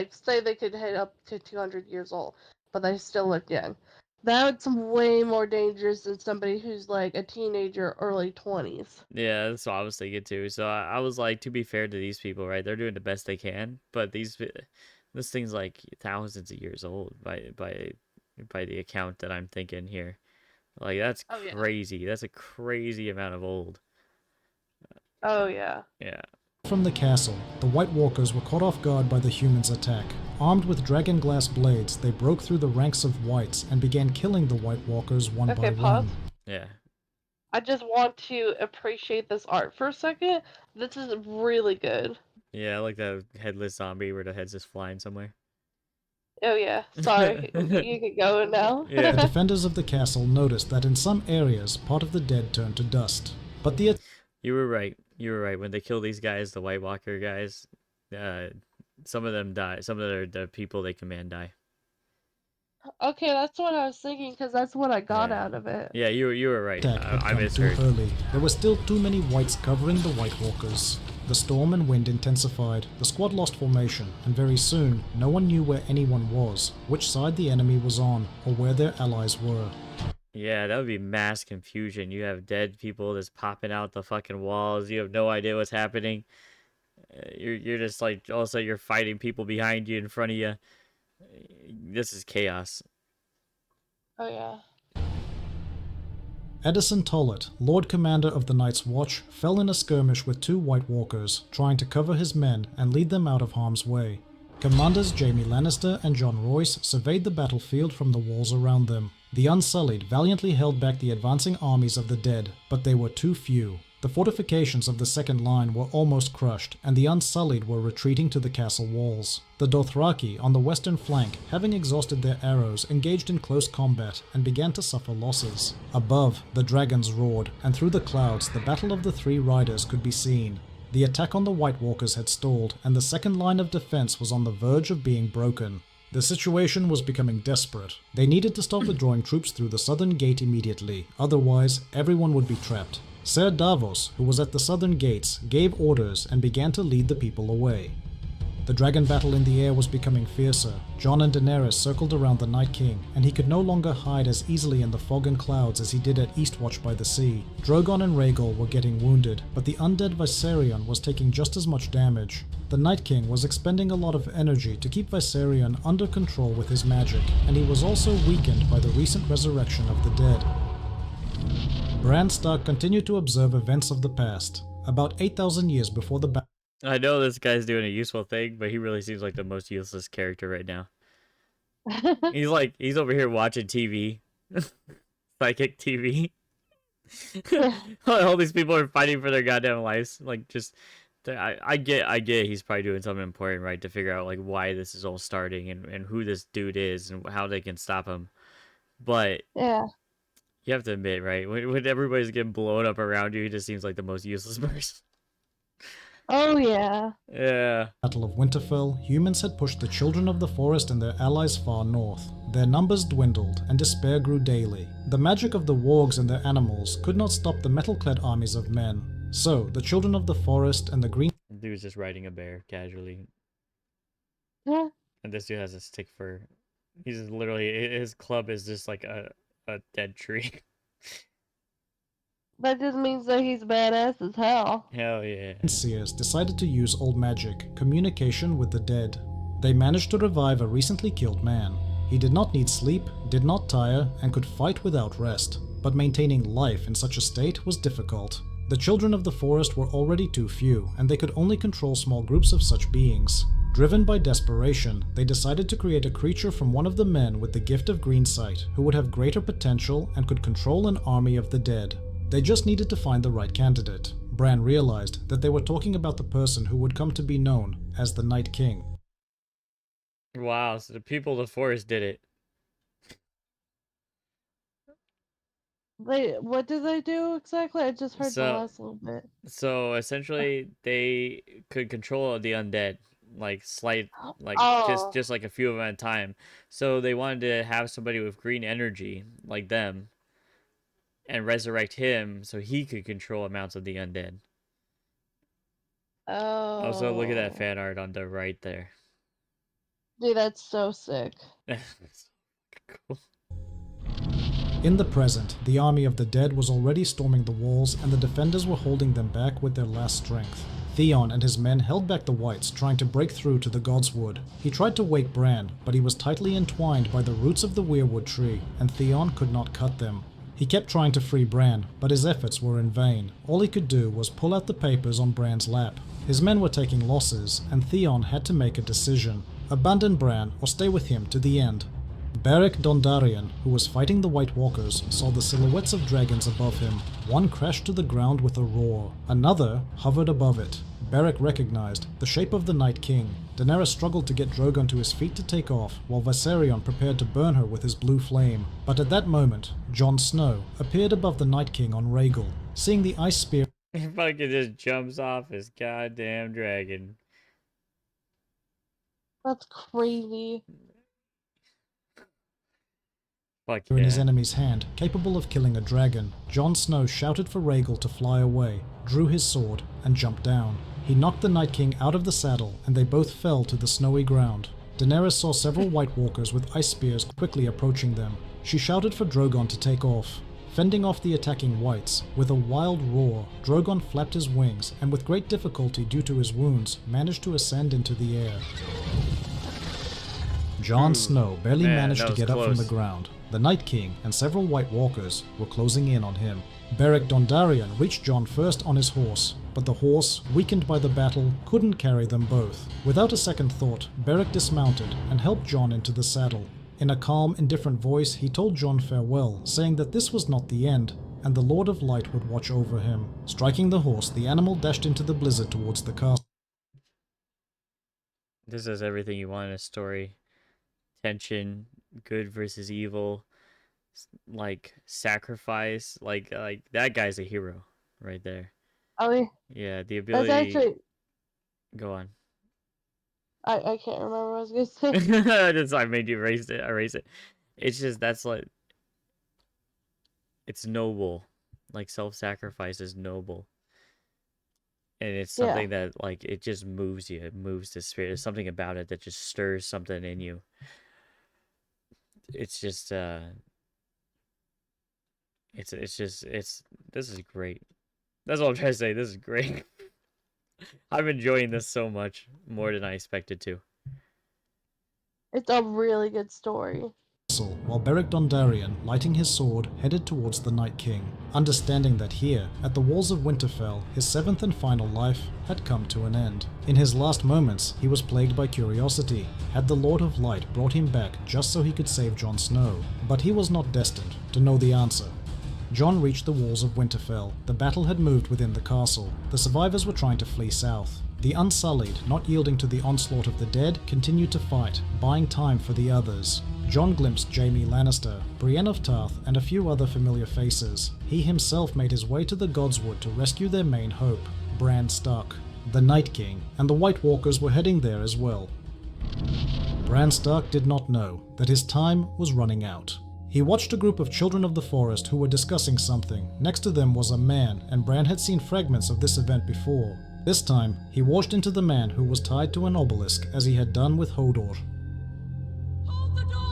S2: say they could hit up to 200 years old, but they still look young. That's way more dangerous than somebody who's like a teenager, early 20s.
S1: yeah, that's what I was thinking too. So I was like, to be fair to these people, right? They're doing the best they can, but this thing's like thousands of years old by the account that I'm thinking here. Like that's
S2: Oh yeah.
S1: crazy. That's a crazy amount of old.
S2: Oh yeah.
S1: Yeah.
S6: from the castle, the White Walkers were caught off guard by the humans' attack. Armed with dragon glass blades, they broke through the ranks of whites and began killing the White Walkers one by
S2: Okay, pause.
S6: one.
S1: Yeah.
S2: I just want to appreciate this art for a second. This is really good.
S1: Yeah, I like the headless zombie where the head's just flying somewhere.
S2: Oh yeah, sorry. You can go now.
S1: Yeah.
S6: The defenders of the castle noticed that in some areas, part of the dead turned to dust. But the
S1: You were right. You were right. When they kill these guys, the White Walker guys, some of them die. Some of the people they command die.
S2: Okay, that's what I was thinking because that's what I got
S1: Yeah.
S2: out of it.
S1: Yeah, you were right.
S6: attack had
S1: I
S6: come too
S1: misheard.
S6: early. There were still too many whites covering the White Walkers. The storm and wind intensified, the squad lost formation, and very soon, no one knew where anyone was, which side the enemy was on, or where their allies were.
S1: Yeah, that would be mass confusion. You have dead people just popping out the fucking walls. You have no idea what's happening. You're just like, also you're fighting people behind you, in front of you. This is chaos.
S2: Oh yeah.
S6: Edison Tollett, Lord Commander of the Night's Watch, fell in a skirmish with two White Walkers, trying to cover his men and lead them out of harm's way. Commanders Jaime Lannister and Jon Royce surveyed the battlefield from the walls around them. The Unsullied valiantly held back the advancing armies of the dead, but they were too few. The fortifications of the second line were almost crushed, and the Unsullied were retreating to the castle walls. The Dothraki on the western flank, having exhausted their arrows, engaged in close combat and began to suffer losses. Above, the dragons roared, and through the clouds the battle of the three riders could be seen. The attack on the White Walkers had stalled, and the second line of defense was on the verge of being broken. The situation was becoming desperate. They needed to start withdrawing troops through the southern gate immediately, otherwise everyone would be trapped. Ser Davos, who was at the southern gates, gave orders and began to lead the people away. The dragon battle in the air was becoming fiercer. Jon and Daenerys circled around the Night King, and he could no longer hide as easily in the fog and clouds as he did at Eastwatch by the Sea. Drogon and Rhaegal were getting wounded, but the undead Viserion was taking just as much damage. The Night King was expending a lot of energy to keep Viserion under control with his magic, and he was also weakened by the recent resurrection of the dead. Bran Stark continued to observe events of the past. About 8,000 years before the battle,
S1: I know this guy's doing a useful thing, but he really seems like the most useless character right now. He's over here watching TV. Psychic TV. All these people are fighting for their goddamn lives. Like, just, I get he's probably doing something important, right? To figure out, like, why this is all starting and who this dude is and how they can stop him. But
S2: Yeah.
S1: you have to admit, right? When everybody's getting blown up around you, he just seems like the most useless person.
S2: Oh yeah.
S1: Yeah.
S6: Battle of Winterfell, humans had pushed the Children of the Forest and their allies far north. Their numbers dwindled, and despair grew daily. The magic of the wargs and their animals could not stop the metal-clad armies of men. So, the Children of the Forest and the Green
S1: Dude's just riding a bear casually.
S2: Yeah.
S1: And this dude has a stick for... He's just literally... His club is just like a dead tree.
S2: That just means that he's badass as hell.
S1: Hell yeah.
S6: Seers decided to use old magic, communication with the dead. They managed to revive a recently killed man. He did not need sleep, did not tire, and could fight without rest. But maintaining life in such a state was difficult. The Children of the Forest were already too few, and they could only control small groups of such beings. Driven by desperation, they decided to create a creature from one of the men with the gift of green sight, who would have greater potential and could control an army of the dead. They just needed to find the right candidate. Bran realized that they were talking about the person who would come to be known as the Night King.
S1: Wow, so the people of the forest did it.
S2: What did they do exactly? I just heard the
S1: So,
S2: last little bit.
S1: so essentially, they could control the undead, like
S2: Oh.
S1: just like a few of them at a time. So they wanted to have somebody with green energy, like them, and resurrect him so he could control amounts of the undead.
S2: Oh.
S1: Also, look at that fan art on the right there.
S2: Dude, that's so sick.
S1: Cool.
S6: In the present, the army of the dead was already storming the walls, and the defenders were holding them back with their last strength. Theon and his men held back the Whites, trying to break through to the Godswood. He tried to wake Bran, but he was tightly entwined by the roots of the weirwood tree, and Theon could not cut them. He kept trying to free Bran, but his efforts were in vain. All he could do was pull out the papers on Bran's lap. His men were taking losses, and Theon had to make a decision. Abandon Bran or stay with him to the end. Beric Dondarrion, who was fighting the White Walkers, saw the silhouettes of dragons above him. One crashed to the ground with a roar. Another hovered above it. Beric recognized the shape of the Night King. Daenerys struggled to get Drogon to his feet to take off, while Viserion prepared to burn her with his blue flame. But at that moment, Jon Snow appeared above the Night King on Rhaegal. Seeing the ice spear
S1: He fucking just jumps off his goddamn dragon.
S2: That's crazy.
S1: Fuck
S6: in his
S1: yeah.
S6: enemy's hand, capable of killing a dragon, Jon Snow shouted for Rhaegal to fly away, drew his sword, and jumped down. He knocked the Night King out of the saddle, and they both fell to the snowy ground. Daenerys saw several White Walkers with ice spears quickly approaching them. She shouted for Drogon to take off. Fending off the attacking Whites, with a wild roar, Drogon flapped his wings, and with great difficulty due to his wounds, managed to ascend into the air. Jon Snow barely
S1: Man,
S6: managed
S1: that
S6: to
S1: was
S6: get up from
S1: close.
S6: the ground. The Night King and several White Walkers were closing in on him. Beric Dondarrion reached Jon first on his horse, but the horse, weakened by the battle, couldn't carry them both. Without a second thought, Beric dismounted and helped Jon into the saddle. In a calm, indifferent voice, he told Jon farewell, saying that this was not the end, and the Lord of Light would watch over him. Striking the horse, the animal dashed into the blizzard towards the castle.
S1: This is everything you want in a story. Tension, good versus evil, like sacrifice. Like that guy's a hero right there.
S2: I mean,
S1: Yeah, the
S2: that's
S1: ability.
S2: actually.
S1: Go on.
S2: I can't remember what I was gonna say.
S1: Just I made you erase it. Erase it. It's just that's like it's noble. Like self-sacrifice is noble. and it's
S2: Yeah.
S1: something that like it just moves you. It moves the spirit. There's something about it that just stirs something in you. It's just it's this is great. That's all I'm trying to say. This is great. I'm enjoying this so much more than I expected to.
S2: It's a really good story.
S6: While Beric Dondarrion, lighting his sword, headed towards the Night King, understanding that here, at the walls of Winterfell, his seventh and final life had come to an end. In his last moments, he was plagued by curiosity. Had the Lord of Light brought him back just so he could save Jon Snow? But he was not destined to know the answer. Jon reached the walls of Winterfell. The battle had moved within the castle. The survivors were trying to flee south. The Unsullied, not yielding to the onslaught of the dead, continued to fight, buying time for the others. Jon glimpsed Jaime Lannister, Brienne of Tarth, and a few other familiar faces. He himself made his way to the Godswood to rescue their main hope, Bran Stark. The Night King and the White Walkers were heading there as well. Bran Stark did not know that his time was running out. He watched a group of children of the forest who were discussing something. Next to them was a man, and Bran had seen fragments of this event before. This time, he walked into the man who was tied to an obelisk as he had done with Hodor.
S9: Hold the door!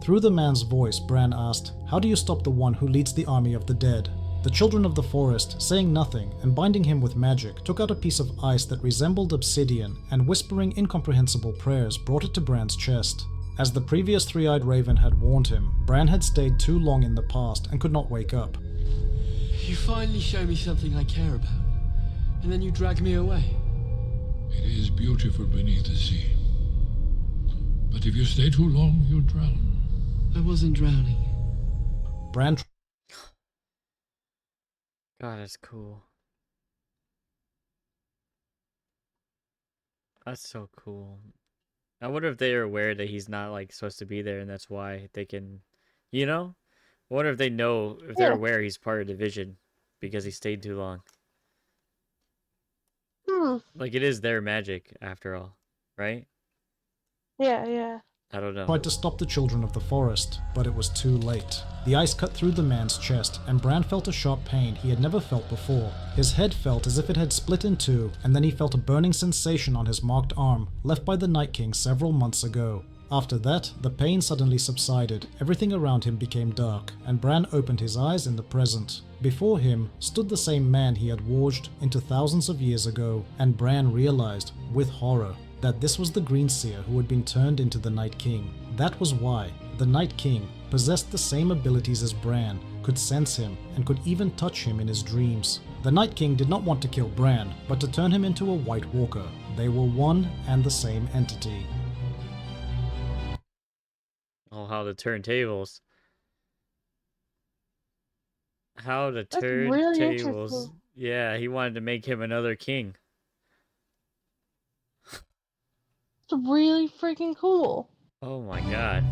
S6: Through the man's voice, Bran asked, "How do you stop the one who leads the army of the dead?" The children of the forest, saying nothing and binding him with magic, took out a piece of ice that resembled obsidian and, whispering incomprehensible prayers, brought it to Bran's chest. As the previous three-eyed raven had warned him, Bran had stayed too long in the past and could not wake up.
S9: You finally show me something I care about, and then you drag me away.
S10: It is beautiful beneath the sea. But if you stay too long, you'll drown.
S9: I wasn't drowning.
S6: Bran
S1: God, that's cool. That's so cool. I wonder if they are aware that he's not like supposed to be there, and that's why they can, you know? I wonder if they know, if they're aware he's part of the Division because he stayed too long. Like, it is their magic after all, right?
S2: Yeah.
S1: I don't know.
S6: tried to stop the children of the forest, but it was too late. The ice cut through the man's chest, and Bran felt a sharp pain he had never felt before. His head felt as if it had split in two, and then he felt a burning sensation on his marked arm, left by the Night King several months ago. After that, the pain suddenly subsided, everything around him became dark, and Bran opened his eyes in the present. Before him stood the same man he had warged into thousands of years ago, and Bran realized, with horror, that this was the Greenseer who had been turned into the Night King. That was why the Night King possessed the same abilities as Bran, could sense him, and could even touch him in his dreams. The Night King did not want to kill Bran, but to turn him into a White Walker. They were one and the same entity.
S1: Oh, how the turntables. How the
S2: That's really
S1: turntables.
S2: interesting.
S1: Yeah, he wanted to make him another king.
S2: It's really freaking cool.
S1: Oh my god.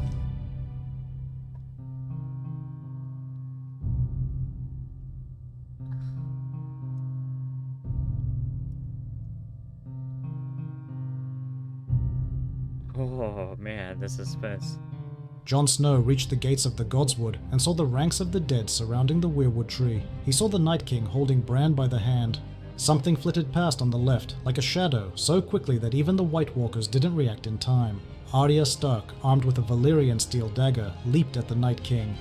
S1: Oh man, the suspense.
S6: Jon Snow reached the gates of the Godswood and saw the ranks of the dead surrounding the weirwood tree. He saw the Night King holding Bran by the hand. Something flitted past on the left, like a shadow, so quickly that even the White Walkers didn't react in time. Arya Stark, armed with a Valyrian steel dagger, leaped at the Night King.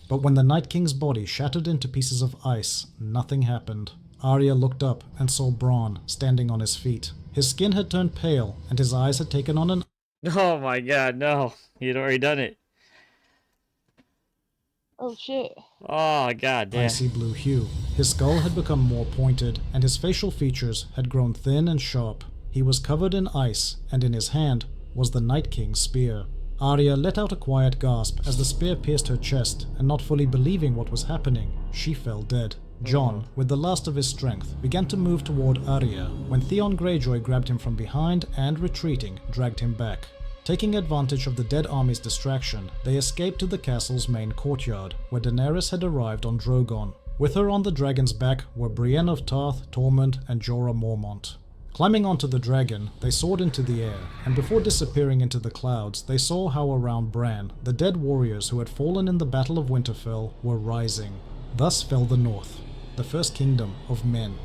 S6: But when the Night King's body shattered into pieces of ice, nothing happened. Arya looked up and saw Bronn standing on his feet. His skin had turned pale, and his eyes had taken on an
S1: Oh my god, no. He had already done it.
S2: Oh shit.
S1: Oh god damn.
S6: icy blue hue. His skull had become more pointed, and his facial features had grown thin and sharp. He was covered in ice, and in his hand was the Night King's spear. Arya let out a quiet gasp as the spear pierced her chest, and not fully believing what was happening, she fell dead. Jon, with the last of his strength, began to move toward Arya when Theon Greyjoy grabbed him from behind and, retreating, dragged him back. Taking advantage of the dead army's distraction, they escaped to the castle's main courtyard, where Daenerys had arrived on Drogon. With her on the dragon's back were Brienne of Tarth, Tormund, and Jorah Mormont. Climbing onto the dragon, they soared into the air, and before disappearing into the clouds, they saw how around Bran, the dead warriors who had fallen in the Battle of Winterfell were rising. Thus fell the North, the first kingdom of men.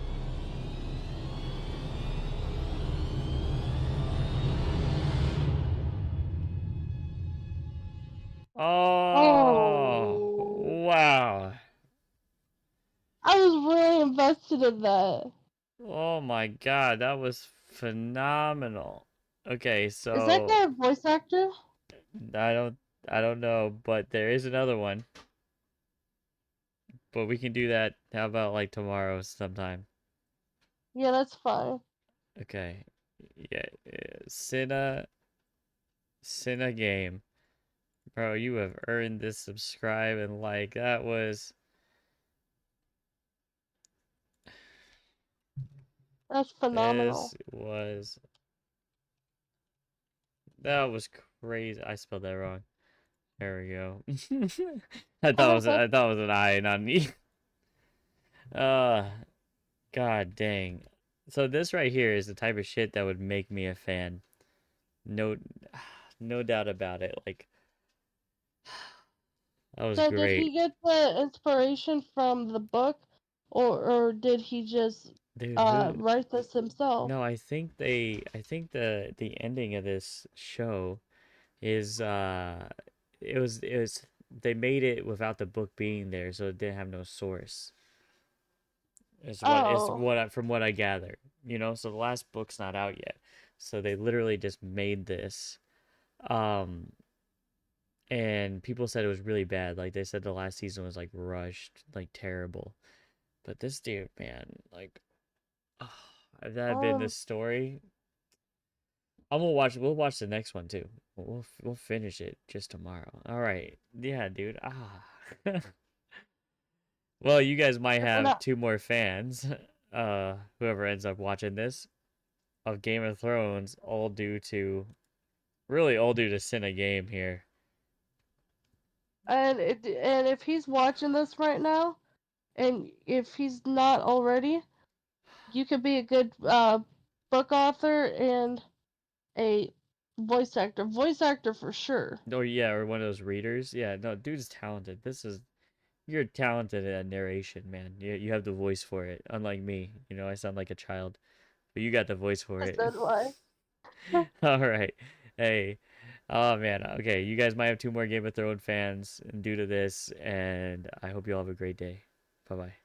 S1: Oh,
S2: Oh,
S1: wow.
S2: I was really invested in that.
S1: Oh my god, that was phenomenal. Okay,
S2: Is that
S1: so
S2: guy a voice actor?
S1: I don't I don't know, but there is another one. But we can do that. How about like tomorrow sometime?
S2: Yeah, that's fine.
S1: Okay. Yeah, Cinna game. Bro, you have earned this subscribe and like.
S2: That's
S1: This
S2: phenomenal.
S1: was that was crazy. I spelled that wrong. There we go. I thought it was an I, not an E. Uh, God dang. So this right here is the type of shit that would make me a fan. No, no doubt about it. Like that was
S2: So did
S1: great,
S2: he get the inspiration from the book, or did he just
S1: dude. Who?
S2: write this himself?
S1: No, I think the ending of this show is it was they made it without the book being there, so it didn't have no source.
S2: Oh,
S1: From what I gather, you know. So the last book's not out yet, so they literally just made this. Um, and people said it was really bad. Like they said the last season was like rushed, like terrible. But this dude, man, like, oh, if that had been the
S2: um,
S1: story, We'll watch the next one too. We'll finish it just tomorrow. All right. Yeah, dude. Ah. Well, you guys might
S2: and
S1: have two more fans. Whoever ends up watching this of Game of Thrones, all due to Sin a Game here.
S2: and if he's watching this right now, and if he's not already, you could be a good book author and a voice actor for sure.
S1: Oh yeah, or one of those readers. Yeah, no, dude is talented. You're talented at narration, man. You have the voice for it. Unlike me, I sound like a child, but you got the voice for it.
S2: So do I.
S1: All right. Hey. Oh man. Okay, you guys might have two more Game of Thrones fans due to this, and I hope you all have a great day. Bye bye.